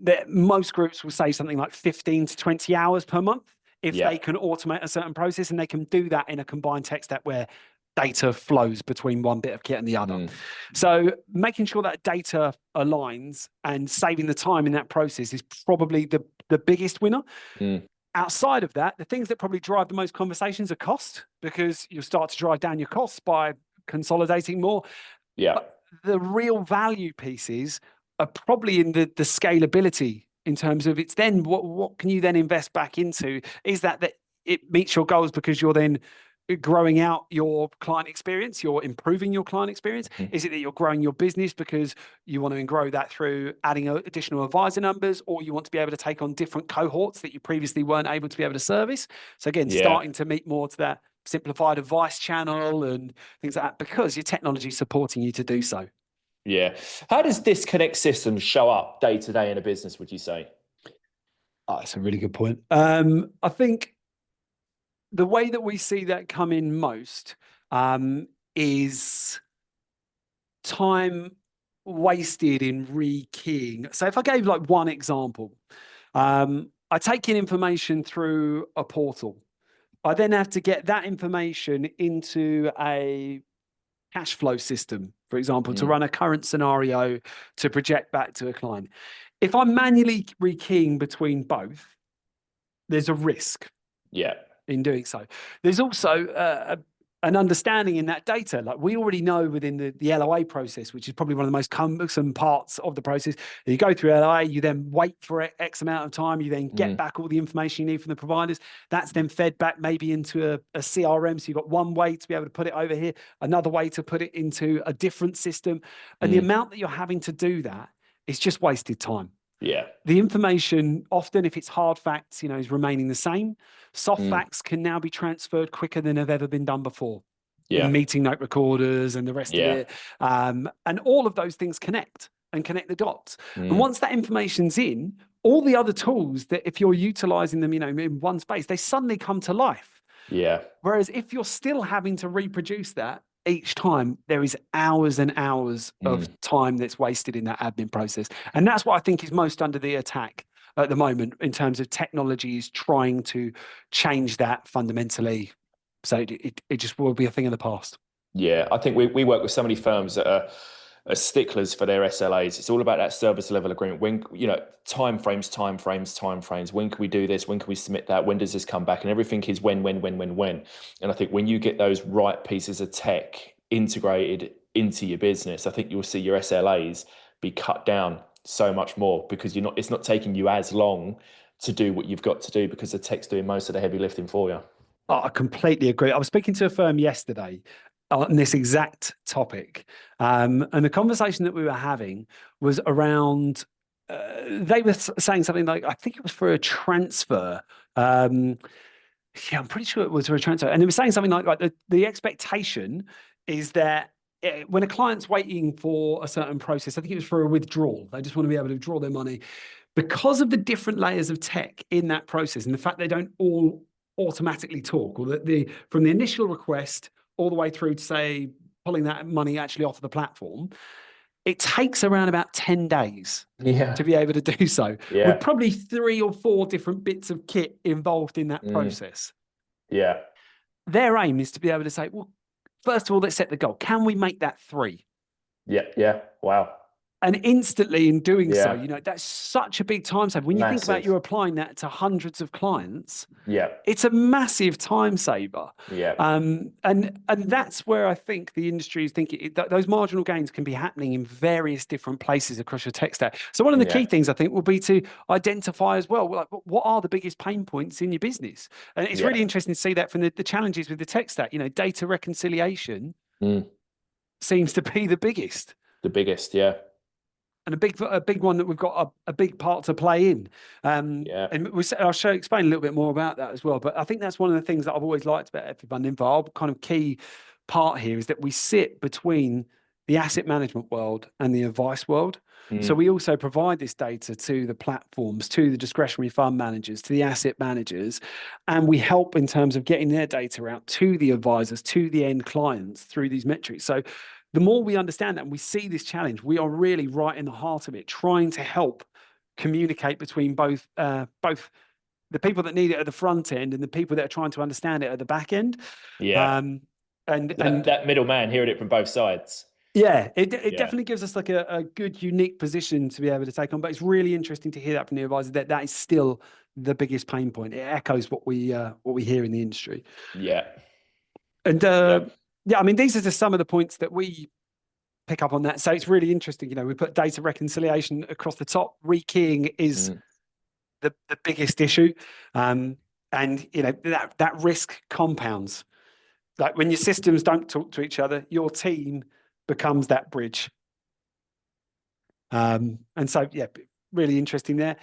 Speaker 2: that most groups will say something like 15 to 20 hours per month if they can automate a certain process, and they can do that in a combined tech stack where data flows between one bit of kit and the other. So making sure that data aligns and saving the time in that process is probably the biggest winner. Outside of that, the things that probably drive the most conversations are cost, because you'll start to drive down your costs by consolidating more. But the real value pieces are probably in the scalability, in terms of, it's then what can you then invest back into? Is that it meets your goals because you're then growing out your client experience, you're improving your client experience? Is it that you're growing your business because you want to grow that through adding additional advisor numbers, or you want to be able to take on different cohorts that you previously weren't able to be able to service? So again, starting to meet more to that simplified advice channel and things like that, because your technology is supporting you to do so.
Speaker 1: Yeah. How does disconnect systems show up day to day in a business, would you say?
Speaker 2: Oh, that's a really good point. I think the way that we see that come in most is time wasted in rekeying. So if I gave like one example, I take in information through a portal. I then have to get that information into a cash flow system, for example, to run a current scenario to project back to a client. If I'm manually rekeying between both, there's a risk in doing so. There's also an understanding in that data. Like, we already know within the LOA process, which is probably one of the most cumbersome parts of the process, you go through LOA, you then wait for X amount of time, you then get back all the information you need from the providers. That's then fed back maybe into a CRM. So you've got one way to be able to put it over here, another way to put it into a different system. And the amount that you're having to do that is just wasted time. The information, often, if it's hard facts, you know, is remaining the same. Soft facts can now be transferred quicker than have ever been done before. In meeting note recorders and the rest of it. And all of those things connect. and connect the dots. And
Speaker 1: Mm.
Speaker 2: once that information's in, all the other tools that if you're utilizing them, in one space, they suddenly come to life.
Speaker 1: Yeah.
Speaker 2: Whereas if you're still having to reproduce that each time, there is hours and hours of
Speaker 1: Mm.
Speaker 2: time that's wasted in that admin process. And that's what I think is most under the attack at the moment in terms of technology is trying to change that fundamentally. So it just will be a thing of the past.
Speaker 1: Yeah, I think we work with so many firms that are sticklers for their SLAs. It's all about that service level agreement. When, time frames, time frames, time frames. When can we do this? When can we submit that? When does this come back? And everything is when. And I think when you get those right pieces of tech integrated into your business, I think you'll see your SLAs be cut down so much more because it's not taking you as long to do what you've got to do because the tech's doing most of the heavy lifting for you.
Speaker 2: Oh, I completely agree. I was speaking to a firm yesterday on this exact topic. And the conversation that we were having was around, they were saying something like, I think it was for a transfer. Yeah, I'm pretty sure it was for a transfer. And they were saying something like the expectation is that when a client's waiting for a certain process, I think it was for a withdrawal, they just want to be able to withdraw their money because of the different layers of tech in that process and the fact they don't all automatically talk, or that from the initial request all the way through to say pulling that money actually off of the platform, it takes around about 10 days
Speaker 1: Yeah.
Speaker 2: to be able to do so, with
Speaker 1: Yeah.
Speaker 2: probably 3 or 4 different bits of kit involved in that
Speaker 1: Mm.
Speaker 2: process.
Speaker 1: Yeah.
Speaker 2: Their aim is to be able to say, well, first of all, let's set the goal. Can we make that 3?
Speaker 1: Yeah. Yeah. Wow.
Speaker 2: And instantly in doing so,
Speaker 1: Yeah.
Speaker 2: that's such a big time saver. When you think about
Speaker 1: Massive.
Speaker 2: you applying that to hundreds of clients,
Speaker 1: Yeah.
Speaker 2: it's a massive time saver.
Speaker 1: Yeah.
Speaker 2: And that's where I think the industry is thinking those marginal gains can be happening in various different places across your tech stack. So one of the
Speaker 1: Yeah.
Speaker 2: key things I think will be to identify as well, like, what are the biggest pain points in your business? And it's
Speaker 1: Yeah.
Speaker 2: really interesting to see that from the challenges with the tech stack. Data reconciliation
Speaker 1: Mm.
Speaker 2: seems to be the biggest.
Speaker 1: The biggest. Yeah.
Speaker 2: And a big one that we've got a big part to play in.
Speaker 1: Yeah.
Speaker 2: And I'll explain a little bit more about that as well. But I think that's one of the things that I've always liked about fundinfo. Our kind of key part here is that we sit between the asset management world and the advice world. So
Speaker 1: Mm.
Speaker 2: we also provide this data to the platforms, to the discretionary fund managers, to the asset managers, and we help in terms of getting their data out to the advisors, to the end clients through these metrics. So the more we understand that and we see this challenge, we are really right in the heart of it, trying to help communicate between both the people that need it at the front end and the people that are trying to understand it at the back end.
Speaker 1: Yeah.
Speaker 2: Um, and
Speaker 1: That middleman hearing it from both sides.
Speaker 2: yeah, it
Speaker 1: Yeah.
Speaker 2: definitely gives us like a good, unique position to be able to take on. But it's really interesting to hear that from the advisor that is still the biggest pain point. It echoes what we hear in the industry.
Speaker 1: Yeah.
Speaker 2: And
Speaker 1: Yeah.
Speaker 2: yeah, I mean, these are just some of the points that we pick up on that. So it's really interesting. We put data reconciliation across the top. Rekeying is
Speaker 1: Mm.
Speaker 2: the biggest issue. And that risk compounds. Like when your systems don't talk to each other, your team becomes that bridge. And so, yeah, really interesting there.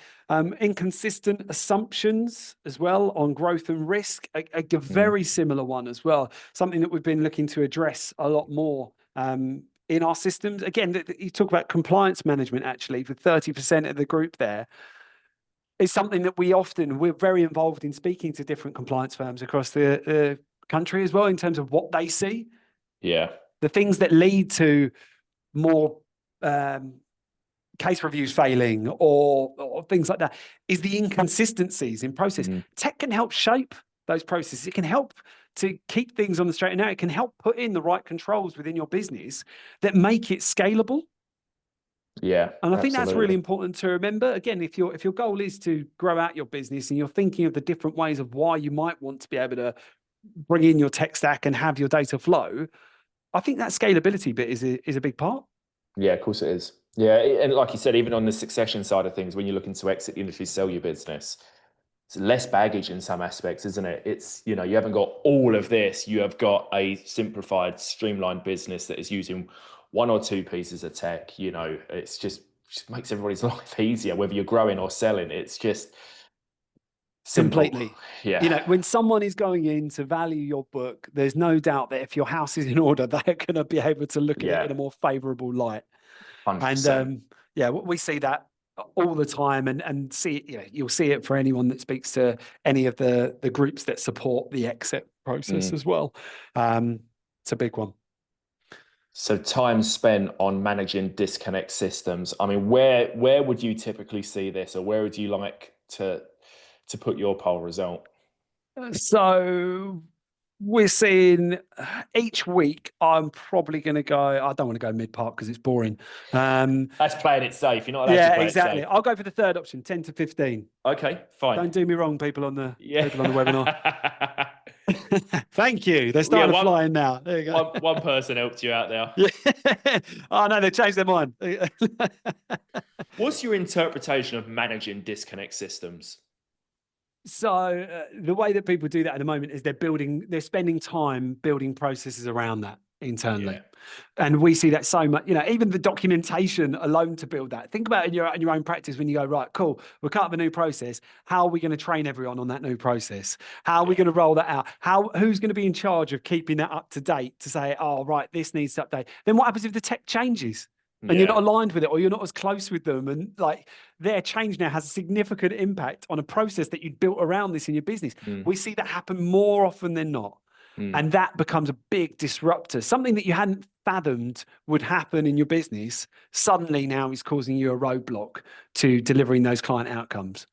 Speaker 2: Inconsistent assumptions as well on growth and risk, a very similar one as well. Something that we've been looking to address a lot more in our systems. Again, you talk about compliance management, actually, for 30% of the group there. It's something that we're very involved in speaking to different compliance firms across the country as well in terms of what they see.
Speaker 1: Yeah.
Speaker 2: The things that lead to more case reviews failing or things like that is the inconsistencies in process.
Speaker 1: Mm.
Speaker 2: Tech can help shape those processes. It can help to keep things on the straight and narrow. It can help put in the right controls within your business that make it scalable.
Speaker 1: Yeah.
Speaker 2: And I think that's really
Speaker 1: Absolutely.
Speaker 2: important to remember. Again, if your goal is to grow out your business and you're thinking of the different ways of why you might want to be able to bring in your tech stack and have your data flow, I think that scalability bit is a big part.
Speaker 1: Yeah, of course it is. Yeah, and like you said, even on the succession side of things, when you're looking to exit the industry, sell your business, it's less baggage in some aspects, isn't it? It's, you haven't got all of this. You have got a simplified, streamlined business that is using 1 or 2 pieces of tech. It's just makes everybody's life easier, whether you're growing or selling. It's just simple.
Speaker 2: Completely.
Speaker 1: Yeah.
Speaker 2: When someone is going in to value your book, there's no doubt that if your house is in order, they're going to be able to look at it
Speaker 1: Yeah.
Speaker 2: in a more favorable light. And
Speaker 1: 100%.
Speaker 2: yeah, we see that all the time, and see, you'll see it for anyone that speaks to any of the groups that support the exit process as well. It's a big one.
Speaker 1: So time spent on managing disconnect systems. I mean, where would you typically see this, or where would you like to put your poll result?
Speaker 2: So we're seeing each week, I'm probably going to go, I don't want to go mid-part because it's boring.
Speaker 1: That's playing it safe. You're not allowed to
Speaker 2: Yeah,
Speaker 1: play it
Speaker 2: exactly.
Speaker 1: safe.
Speaker 2: I'll go for the third option, 10 to 15.
Speaker 1: Okay, fine.
Speaker 2: Don't do me wrong, people on the
Speaker 1: Yeah.
Speaker 2: webinar. Thank you. They're
Speaker 1: Yeah,
Speaker 2: starting to fly in now. There you go.
Speaker 1: one person helped you out there.
Speaker 2: Yeah. Oh no, they changed their mind.
Speaker 1: What's your interpretation of managing disconnect systems?
Speaker 2: So the way that people do that at the moment is they're spending time building processes around that internally.
Speaker 1: Yeah.
Speaker 2: And we see that so much, even the documentation alone to build that. Think about it in your own practice when you go, right, cool, we're cut up a new process. How are we going to train everyone on that new process? How are we going to roll that out? Who's going to be in charge of keeping that up to date to say, oh, right, this needs to update? Then what happens if the tech changes? And you're not aligned with it, or you're not as close with them, and like their change now has a significant impact on a process that you'd built around this in your business. We see that happen more often than not. And that becomes a big disruptor. Something that you hadn't fathomed would happen in your business suddenly now is causing you a roadblock to delivering those client outcomes.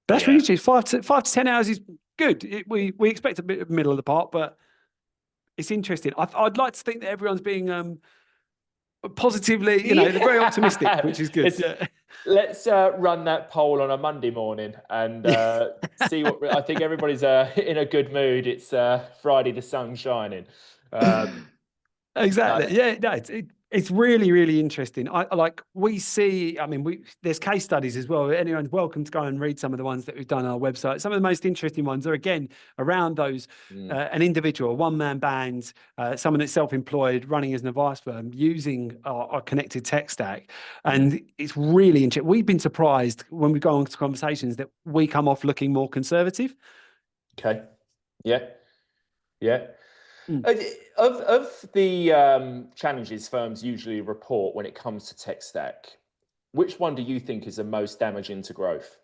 Speaker 2: But that's really cheap. 5 to 10 hours is good. We expect a bit of middle of the part, but it's interesting. I'd like to think that everyone's being positively, they're very optimistic, which is good.
Speaker 1: Let's run that poll on a Monday morning and see what. I think everybody's in a good mood. It's Friday, the sun's shining.
Speaker 2: Exactly. Yeah, no, it's really, really interesting. We see, there's case studies as well. Anyone's welcome to go and read some of the ones that we've done on our website. Some of the most interesting ones are, again, around those, an individual, a one-man band, someone that's self-employed, running as an advice firm, using our connected tech stack. And it's really interesting. We've been surprised when we go on to conversations that we come off looking more conservative.
Speaker 1: Okay. Yeah. Yeah. Of the challenges firms usually report when it comes to tech stack, which one do you think is the most damaging to growth?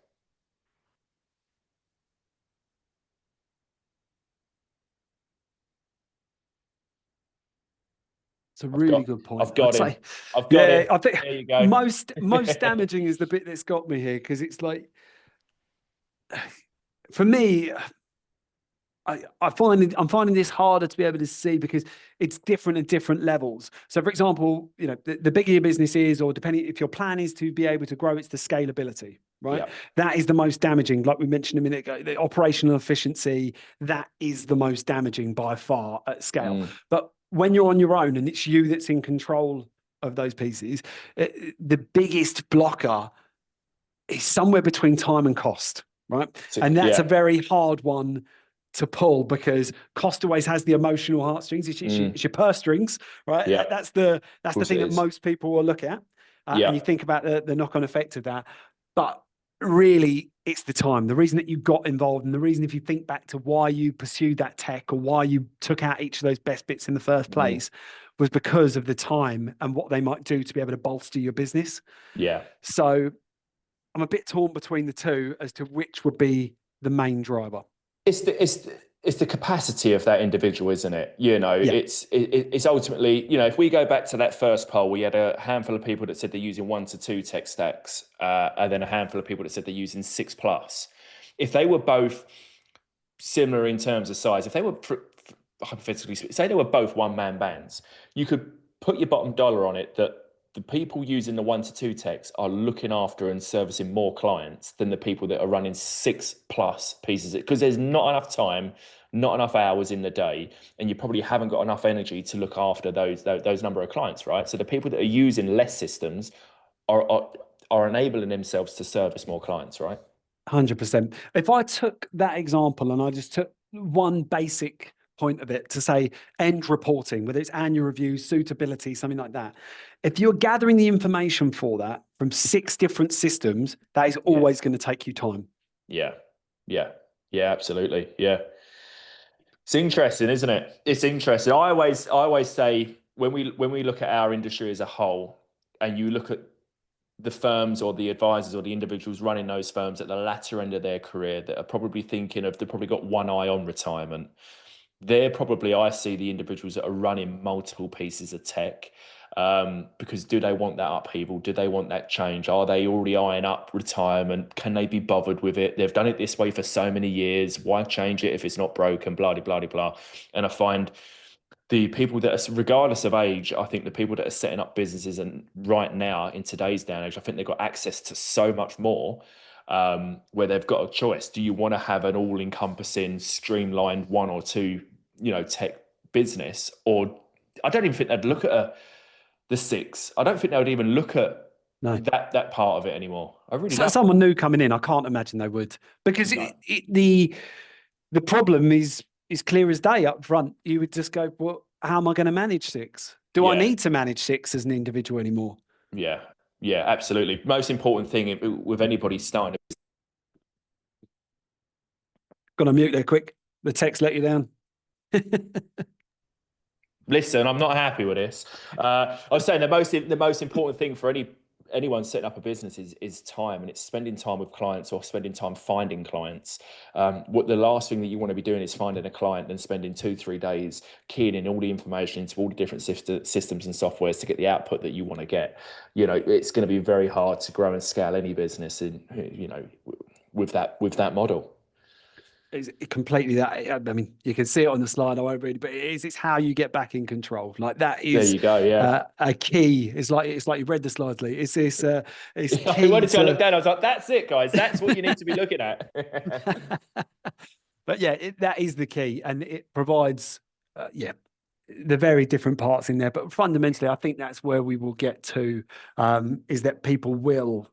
Speaker 2: It's a really good point.
Speaker 1: I've got it. I've got it.
Speaker 2: I think
Speaker 1: there you go.
Speaker 2: most damaging is the bit that's got me here, because it's like, for me, I'm finding this harder to be able to see because it's different at different levels. So, for example, the bigger your business is, or depending if your plan is to be able to grow, it's the scalability, right? Yeah. That is the most damaging. Like we mentioned a minute ago, the operational efficiency, that is the most damaging by far at scale. But when you're on your own and it's you that's in control of those pieces, the biggest blocker is somewhere between time and cost, right? And that's a very hard one to pull, because cost always has the emotional heartstrings. It's your purse strings, right? Yeah. That's the thing that most people will look at. And you think about the knock-on effect of that. But really, it's the time. The reason that you got involved, and the reason, if you think back to why you pursued that tech, or why you took out each of those best bits in the first place, was because of the time and what they might do to be able to bolster your business. Yeah. So I'm a bit torn between the two as to which would be the main driver.
Speaker 1: It's the capacity of that individual, isn't it? It's ultimately, if we go back to that first poll, we had a handful of people that said they're using 1 to 2 tech stacks, and then a handful of people that said they're using 6+. If they were both similar in terms of size, if they were hypothetically, say they were both one-man bands, you could put your bottom dollar on it that the people using the 1 to 2 techs are looking after and servicing more clients than the people that are running 6+ pieces, because there's not enough time, not enough hours in the day, and you probably haven't got enough energy to look after those number of clients, right? So the people that are using less systems are enabling themselves to service more clients, right?
Speaker 2: 100%. If I took that example and I just took one basic point of it to say end reporting, whether it's annual reviews, suitability, something like that. If you're gathering the information for that from 6 different systems, that is always going to take you time. Yeah, absolutely. Yeah. It's interesting, isn't it? It's interesting. I always say when we look at our industry as a whole,
Speaker 1: and you look at the firms or the advisors or the individuals running those firms at the latter end of their career that are probably thinking of, they've probably got one eye on retirement. They're probably, I see the individuals that are running multiple pieces of tech, because do they want that upheaval? Do they want that change? Are they already eyeing up retirement? Can they be bothered with it? They've done it this way for so many years. Why change it if it's not broken? Blah, blah, blah, blah. And I find the people that are, regardless of age, I think the people that are setting up businesses, and right now in today's day and age, I think they've got access to so much more, where they've got a choice. Do you want to have an all-encompassing, streamlined one or two, tech business? Or I don't even think they'd look at the six. I don't think they would even look at that part of it anymore. I really don't.
Speaker 2: Someone new coming in, I can't imagine they would, because the problem is clear as day up front. You would just go, well, how am I going to manage six? Do I need to manage six as an individual anymore?
Speaker 1: Yeah, absolutely. Most important thing with anybody starting.
Speaker 2: Got to mute there quick. The text let you down.
Speaker 1: Listen, I'm not happy with this. I was saying the most important thing for anyone setting up a business is time, and it's spending time with clients or spending time finding clients. What the last thing that you want to be doing is finding a client and spending 2-3 days keying in all the information into all the different systems and softwares to get the output that you want to get. It's going to be very hard to grow and scale any business with that model.
Speaker 2: It's completely that. I mean, you can see it on the slide. I won't read, but it's how you get back in control. Like that is.
Speaker 1: There you go. Yeah.
Speaker 2: A key. It's like you read the slides, Lee. It's this. It's key.
Speaker 1: What did I look down? I was like, that's it, guys. That's what you need to be looking at.
Speaker 2: But yeah, that is the key, and it provides. The very different parts in there, but fundamentally, I think that's where we will get to. Is that people will,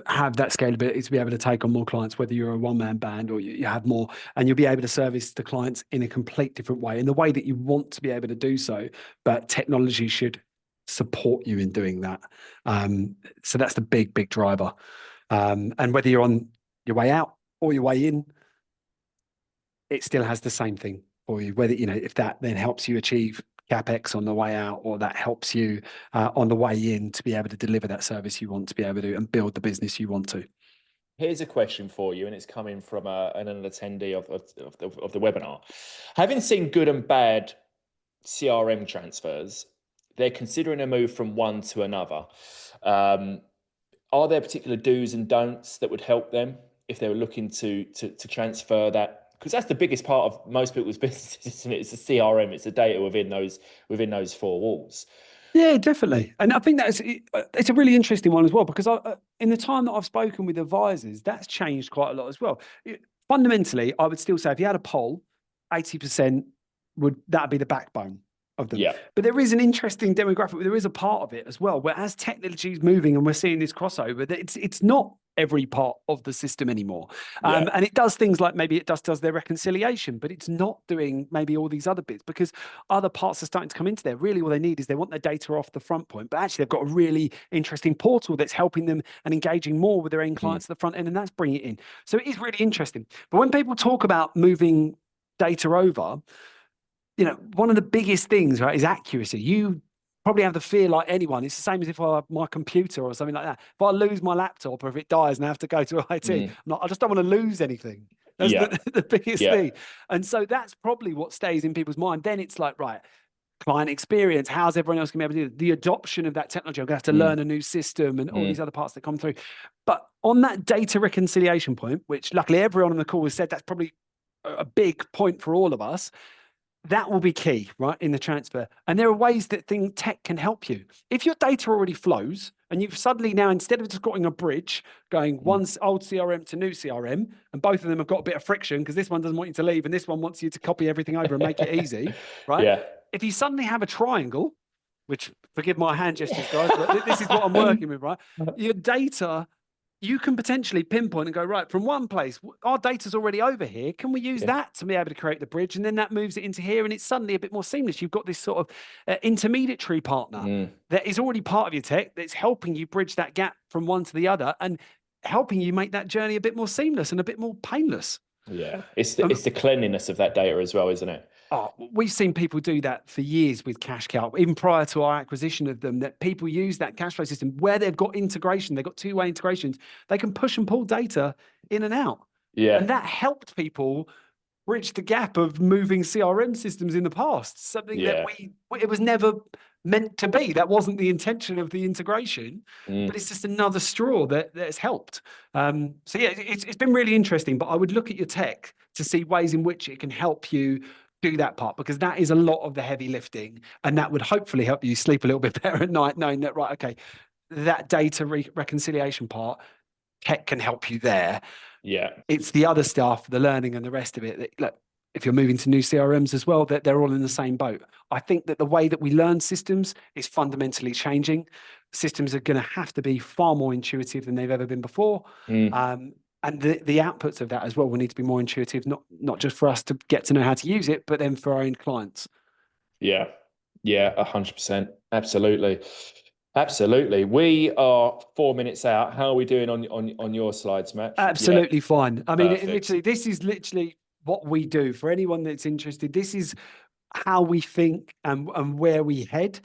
Speaker 2: have that scalability to be able to take on more clients, whether you're a one-man band or you have more, and you'll be able to service the clients in a complete different way, in the way that you want to be able to do so, but technology should support you in doing that. So that's the big driver. And whether you're on your way out or your way in, it still has the same thing for you, whether, if that then helps you achieve CapEx on the way out, or that helps you on the way in to be able to deliver that service you want to be able to and build the business you want to.
Speaker 1: Here's a question for you, and it's coming from an attendee of the webinar. Having seen good and bad CRM transfers, they're considering a move from one to another. Are there particular do's and don'ts that would help them if they were looking to transfer that? Because that's the biggest part of most people's businesses, isn't it? It's the CRM, it's the data within those four walls.
Speaker 2: Yeah, definitely. And I think it's a really interesting one as well, because in the time that I've spoken with advisors, that's changed quite a lot as well. Fundamentally, I would still say if you had a poll, 80% that'd be the backbone of them.
Speaker 1: Yeah.
Speaker 2: But there is an interesting demographic. There is a part of it as well, where as technology is moving and we're seeing this crossover, that it's not every part of the system anymore. And it does things like maybe it does their reconciliation, but it's not doing maybe all these other bits, because other parts are starting to come into there. Really, all they need is they want their data off the front point, but actually they've got a really interesting portal that's helping them and engaging more with their end clients at the front end, and that's bringing it in. So it is really interesting. But when people talk about moving data over, one of the biggest things, right, is accuracy. You probably have the fear like anyone. It's the same as if I have my computer or something like that. If I lose my laptop or if it dies and I have to go to IT, I just don't want to lose anything. That's the biggest thing. And so that's probably what stays in people's mind. Then it's like, right, client experience, how's everyone else going to be able to do the adoption of that technology? I'm going to have to learn a new system and all these other parts that come through. But on that data reconciliation point, which luckily everyone on the call has said that's probably a big point for all of us, that will be key, right, in the transfer. And there are ways that tech can help you. If your data already flows and you've suddenly now, instead of just got a bridge going one old CRM to new CRM, and both of them have got a bit of friction because this one doesn't want you to leave and this one wants you to copy everything over and make it easy, right? Yeah. If you suddenly have a triangle, which, forgive my hand gestures, guys, but this is what I'm working with, right? Your data, you can potentially pinpoint and go, right, from one place, our data's already over here. Can we use that to be able to create the bridge? And then that moves it into here, and it's suddenly a bit more seamless. You've got this sort of intermediary partner that is already part of your tech that's helping you bridge that gap from one to the other and helping you make that journey a bit more seamless and a bit more painless.
Speaker 1: Yeah, it's the cleanliness of that data as well, isn't it?
Speaker 2: Oh, we've seen people do that for years with cash cow, even prior to our acquisition of them, that people use that cash flow system where they've got integration, they've got two-way integrations. They can push and pull data in and out.
Speaker 1: Yeah,
Speaker 2: And that helped people bridge the gap of moving CRM systems in the past, something that
Speaker 1: yeah,
Speaker 2: it was never meant to be. That wasn't the intention of the integration, but
Speaker 1: mm,
Speaker 2: it's just another straw that's helped. So yeah, it's been really interesting, but I would look at your tech to see ways in which it can help you do that part, because that is a lot of the heavy lifting, and that would hopefully help you sleep a little bit better at night, knowing that, right, okay, that data reconciliation part, tech can help you there.
Speaker 1: yeah,
Speaker 2: It's the other stuff, the learning and the rest of it, that, look, if you're moving to new CRMs as well, that they're all in the same boat. I think that the way that we learn systems is fundamentally changing. Systems are going to have to be far more intuitive than they've ever been before.
Speaker 1: mm,
Speaker 2: And the outputs of that as well will need to be more intuitive, not just for us to get to know how to use it, but then for our own clients.
Speaker 1: yeah, yeah, 100%. Absolutely. Absolutely. We are 4 minutes out. How are we doing on your slides, Matt? Yeah,
Speaker 2: Absolutely fine. I mean,
Speaker 1: perfect.
Speaker 2: this is literally what we do. For anyone that's interested, this is how we think and where we head.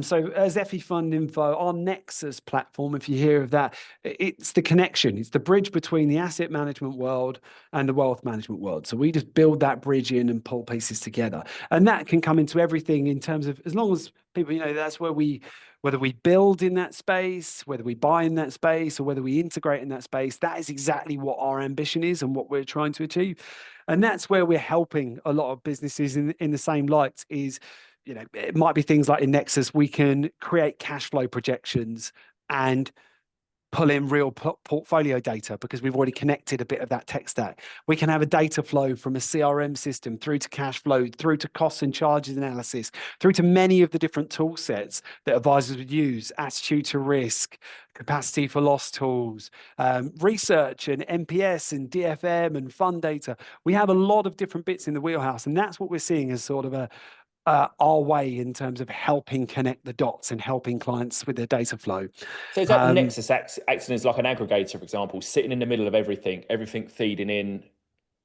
Speaker 2: So as FE Fund Info, our Nexus platform, if you hear of that, it's the connection. It's the bridge between the asset management world and the wealth management world. So we just build that bridge in and pull pieces together. And that can come into everything in terms of, as long as people, that's where whether we build in that space, whether we buy in that space, or whether we integrate in that space, that is exactly what our ambition is and what we're trying to achieve. And that's where we're helping a lot of businesses in the same light is, it might be things like in Nexus, we can create cash flow projections and pull in real portfolio data because we've already connected a bit of that tech stack. We can have a data flow from a CRM system through to cash flow, through to costs and charges analysis, through to many of the different tool sets that advisors would use, attitude to risk, capacity for loss tools, research and NPS and DFM and fund data. We have a lot of different bits in the wheelhouse, and that's what we're seeing as sort of our way in terms of helping connect the dots and helping clients with their data flow.
Speaker 1: So is that the Nexus acting as like an aggregator, for example, sitting in the middle of everything feeding in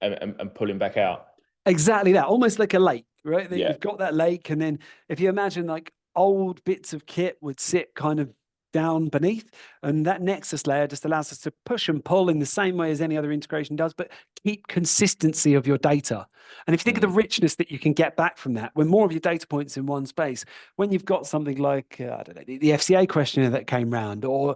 Speaker 1: and pulling back out?
Speaker 2: Exactly that, almost like a lake, right? That
Speaker 1: Yeah.
Speaker 2: you've got that lake, and then if you imagine like old bits of kit would sit kind of down beneath, and that Nexus layer just allows us to push and pull in the same way as any other integration does, but keep consistency of your data. And if you think of the richness that you can get back from that, when more of your data points in one space, when you've got something like, I don't know, the FCA questionnaire that came round, or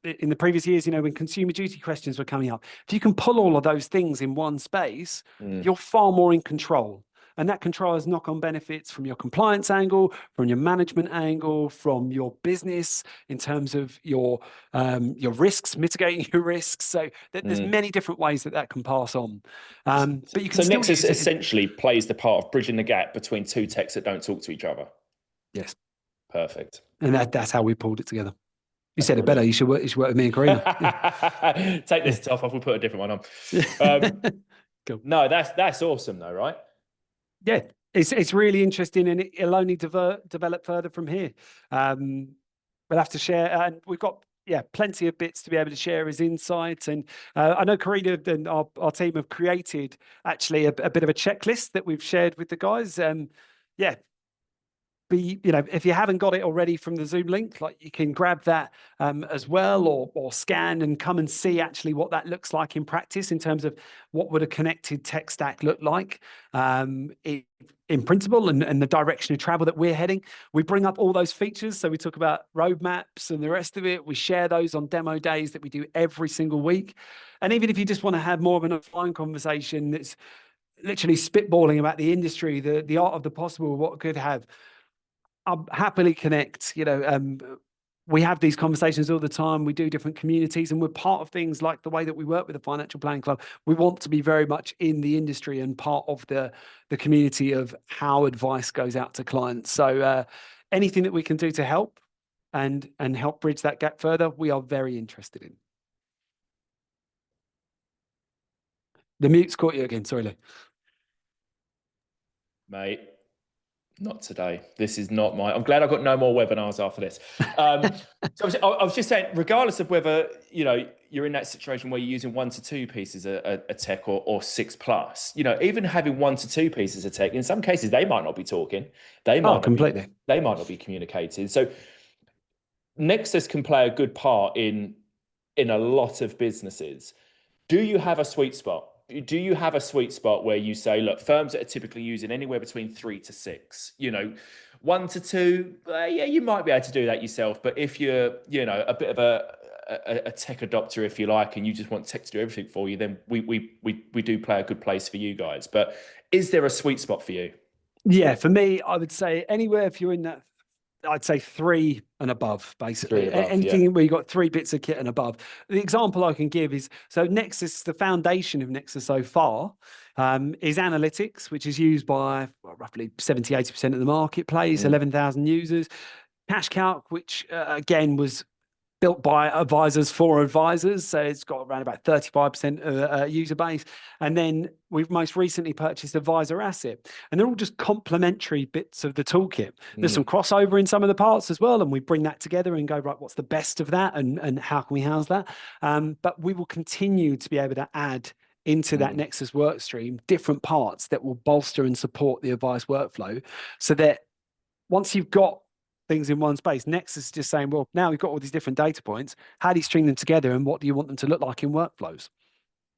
Speaker 2: in the previous years, when consumer duty questions were coming up, if you can pull all of those things in one space, you're far more in control. And that control has knock-on benefits from your compliance angle, from your management angle, from your business in terms of your risks, mitigating your risks. So there's many different ways that can pass on. But you can
Speaker 1: So
Speaker 2: still
Speaker 1: Nexus
Speaker 2: use it.
Speaker 1: essentially plays the part of bridging the gap between two techs that don't talk to each other.
Speaker 2: Yes.
Speaker 1: Perfect.
Speaker 2: And that's how we pulled it together. You
Speaker 1: That's
Speaker 2: said it better.
Speaker 1: brilliant.
Speaker 2: You should work with me and Karina.
Speaker 1: Take this top off. We'll put a different one on.
Speaker 2: Cool.
Speaker 1: No, that's awesome though, right?
Speaker 2: Yeah, it's really interesting, and it'll only develop further from here. We'll have to share, and we've got plenty of bits to be able to share as insights. And I know Karina and our team have created actually a bit of a checklist that we've shared with the guys. If you haven't got it already from the Zoom link, like, you can grab that as well, or scan and come and see actually what that looks like in practice in terms of what would a connected tech stack look like in principle, and the direction of travel that we're heading. We bring up all those features. So we talk about roadmaps and the rest of it. We share those on demo days that we do every single week. And even if you just want to have more of an offline conversation that's literally spitballing about the industry, the art of the possible, what could have, I'll happily connect. We have these conversations all the time. We do different communities, and we're part of things like the way that we work with the Financial Planning Club. We want to be very much in the industry and part of the community of how advice goes out to clients. So anything that we can do to help and help bridge that gap further, we are very interested in. The mute's caught you again. Sorry, Lou.
Speaker 1: Mate, Not today. This is not my. I'm glad I've got no more webinars after this. So I was just saying, regardless of whether you're in that situation where you're using 1 to 2 pieces of tech or 6 plus, even having 1 to 2 pieces of tech, in some cases they might not be talking, they
Speaker 2: Oh,
Speaker 1: might not be,
Speaker 2: completely.
Speaker 1: they might not be communicating. So Nexus can play a good part in a lot of businesses. Do you have a sweet spot? Do you have a sweet spot where you say, look, firms that are typically using anywhere between 3 to 6, 1 to 2, yeah, you might be able to do that yourself. But if you're, a bit of a tech adopter, if you like, and you just want tech to do everything for you, then we do play a good place for you guys. But is there a sweet spot for you?
Speaker 2: Yeah, for me, I would say anywhere if you're in that, I'd say 3 and above,
Speaker 1: 3
Speaker 2: basically.
Speaker 1: and above, yeah.
Speaker 2: Anything where you've got 3 bits of kit and above. The example I can give is, so Nexus, the foundation of Nexus so far is analytics, which is used by roughly 70-80% of the marketplace, 11,000 users. Cash Calc, which again was built by advisors for advisors. So it's got around about 35% user base. And then we've most recently purchased Advisor Asset. And they're all just complementary bits of the toolkit. There's some crossover in some of the parts as well. And we bring that together and go, right, what's the best of that? And how can we house that? But we will continue to be able to add into that Nexus work stream different parts that will bolster and support the advice workflow, so that once you've got things in one space, Nexus is just saying, well, now we've got all these different data points. How do you string them together, and what do you want them to look like in workflows?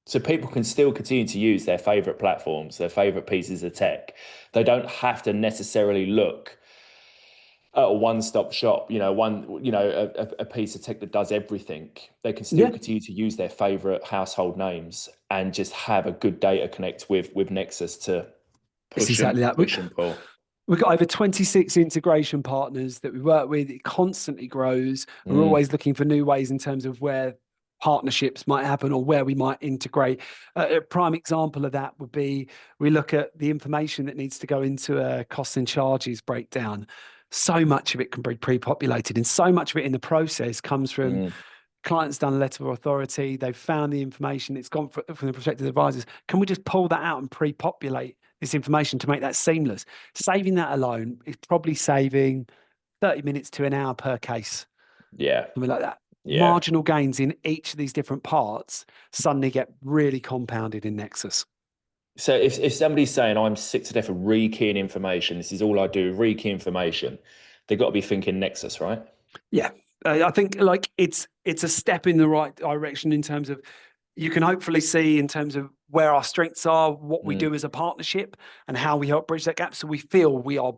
Speaker 1: So people can still continue to use their favorite platforms, their favorite pieces of tech. They don't have to necessarily look at a one-stop shop, a piece of tech that does everything. They can still continue to use their favorite household names and just have a good data connect with Nexus to push and pull.
Speaker 2: We've got over 26 integration partners that we work with. It constantly grows. We're always looking for new ways in terms of where partnerships might happen or where we might integrate. A prime example of that would be, we look at the information that needs to go into a costs and charges breakdown. So much of it can be pre-populated, and so much of it in the process comes from clients done a letter of authority. They've found the information. It's gone from the perspective of advisors. Can we just pull that out and pre-populate this information to make that seamless? Saving that alone is probably saving 30 minutes to an hour per case.
Speaker 1: Yeah.
Speaker 2: Something like that.
Speaker 1: Yeah.
Speaker 2: Marginal gains in each of these different parts suddenly get really compounded in Nexus.
Speaker 1: So if somebody's saying, I'm sick to death of rekeying information, this is all I do, rekey information, they've got to be thinking Nexus, right?
Speaker 2: Yeah. I think it's a step in the right direction in terms of, you can hopefully see in terms of where our strengths are, what we do as a partnership, and how we help bridge that gap. So we feel we are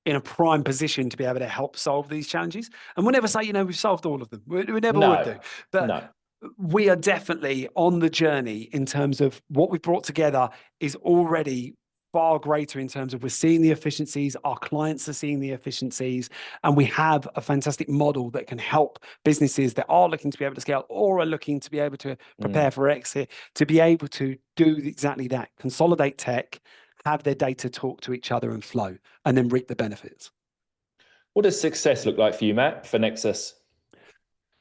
Speaker 2: in a prime position to be able to help solve these challenges. And we'll never say, we've solved all of them. We never would do. But we are definitely on the journey in terms of what we've brought together is already far greater in terms of, we're seeing the efficiencies, our clients are seeing the efficiencies, and we have a fantastic model that can help businesses that are looking to be able to scale or are looking to be able to prepare for exit, to be able to do exactly that, consolidate tech, have their data talk to each other and flow, and then reap the benefits.
Speaker 1: What does success look like for you, Matt, for Nexus?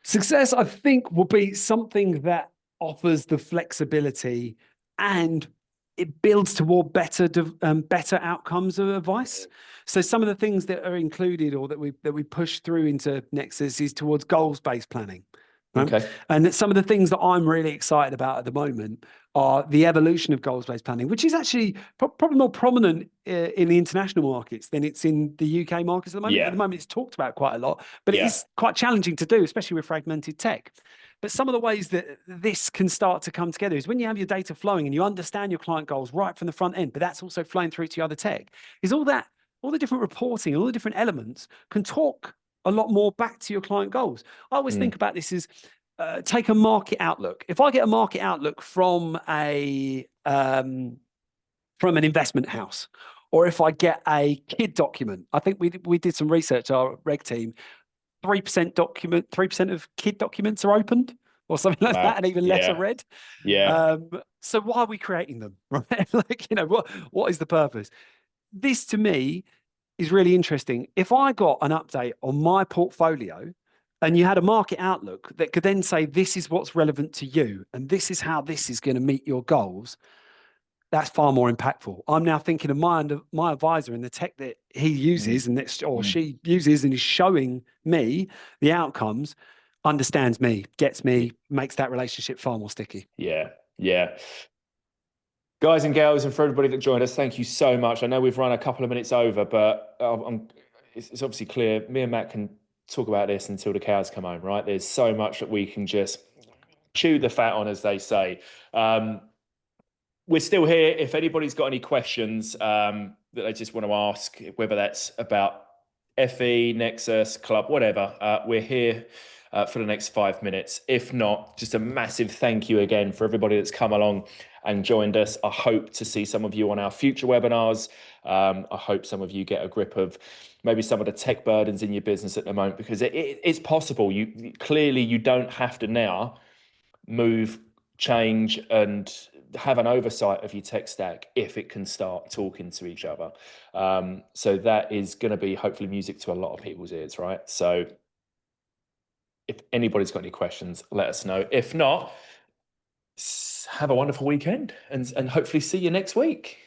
Speaker 2: Success, I think, will be something that offers the flexibility and it builds toward better outcomes of advice. So some of the things that are included or that we push through into Nexus is towards goals-based planning. Right?
Speaker 1: Okay.
Speaker 2: And some of the things that I'm really excited about at the moment are the evolution of goals-based planning, which is actually probably more prominent in the international markets than it's in the UK markets at the moment.
Speaker 1: Yeah.
Speaker 2: At the moment, it's talked about quite a lot, but it is quite challenging to do, especially with fragmented tech. But some of the ways that this can start to come together is when you have your data flowing and you understand your client goals right from the front end, but that's also flowing through to your other tech, is all the different reporting, all the different elements can talk a lot more back to your client goals. I always think about this as, take a market outlook. If I get a market outlook from an investment house, or if I get a KID document, I think we did some research, our reg team, 3% of KID documents are opened or something like that, and even less are read.
Speaker 1: Yeah.
Speaker 2: So why are we creating them, right? What is the purpose? This to me is really interesting. If I got an update on my portfolio and you had a market outlook that could then say, this is what's relevant to you, and this is how this is going to meet your goals, that's far more impactful. I'm now thinking of my advisor and the tech that he uses and that or she uses and is showing me the outcomes, understands me, gets me, makes that relationship far more sticky.
Speaker 1: Yeah, yeah. Guys and girls, and for everybody that joined us, thank you so much. I know we've run a couple of minutes over, but it's obviously clear me and Matt can talk about this until the cows come home, right? There's so much that we can just chew the fat on, as they say. We're still here. If anybody's got any questions that they just want to ask, whether that's about FE, Nexus, Club, whatever, we're here for the next 5 minutes. If not, just a massive thank you again for everybody that's come along and joined us. I hope to see some of you on our future webinars. I hope some of you get a grip of maybe some of the tech burdens in your business at the moment, because it's possible. Clearly you don't have to now move, change, and have an oversight of your tech stack if it can start talking to each other. So that is going to be hopefully music to a lot of people's ears, right? So if anybody's got any questions, let us know. If not, have a wonderful weekend and hopefully see you next week.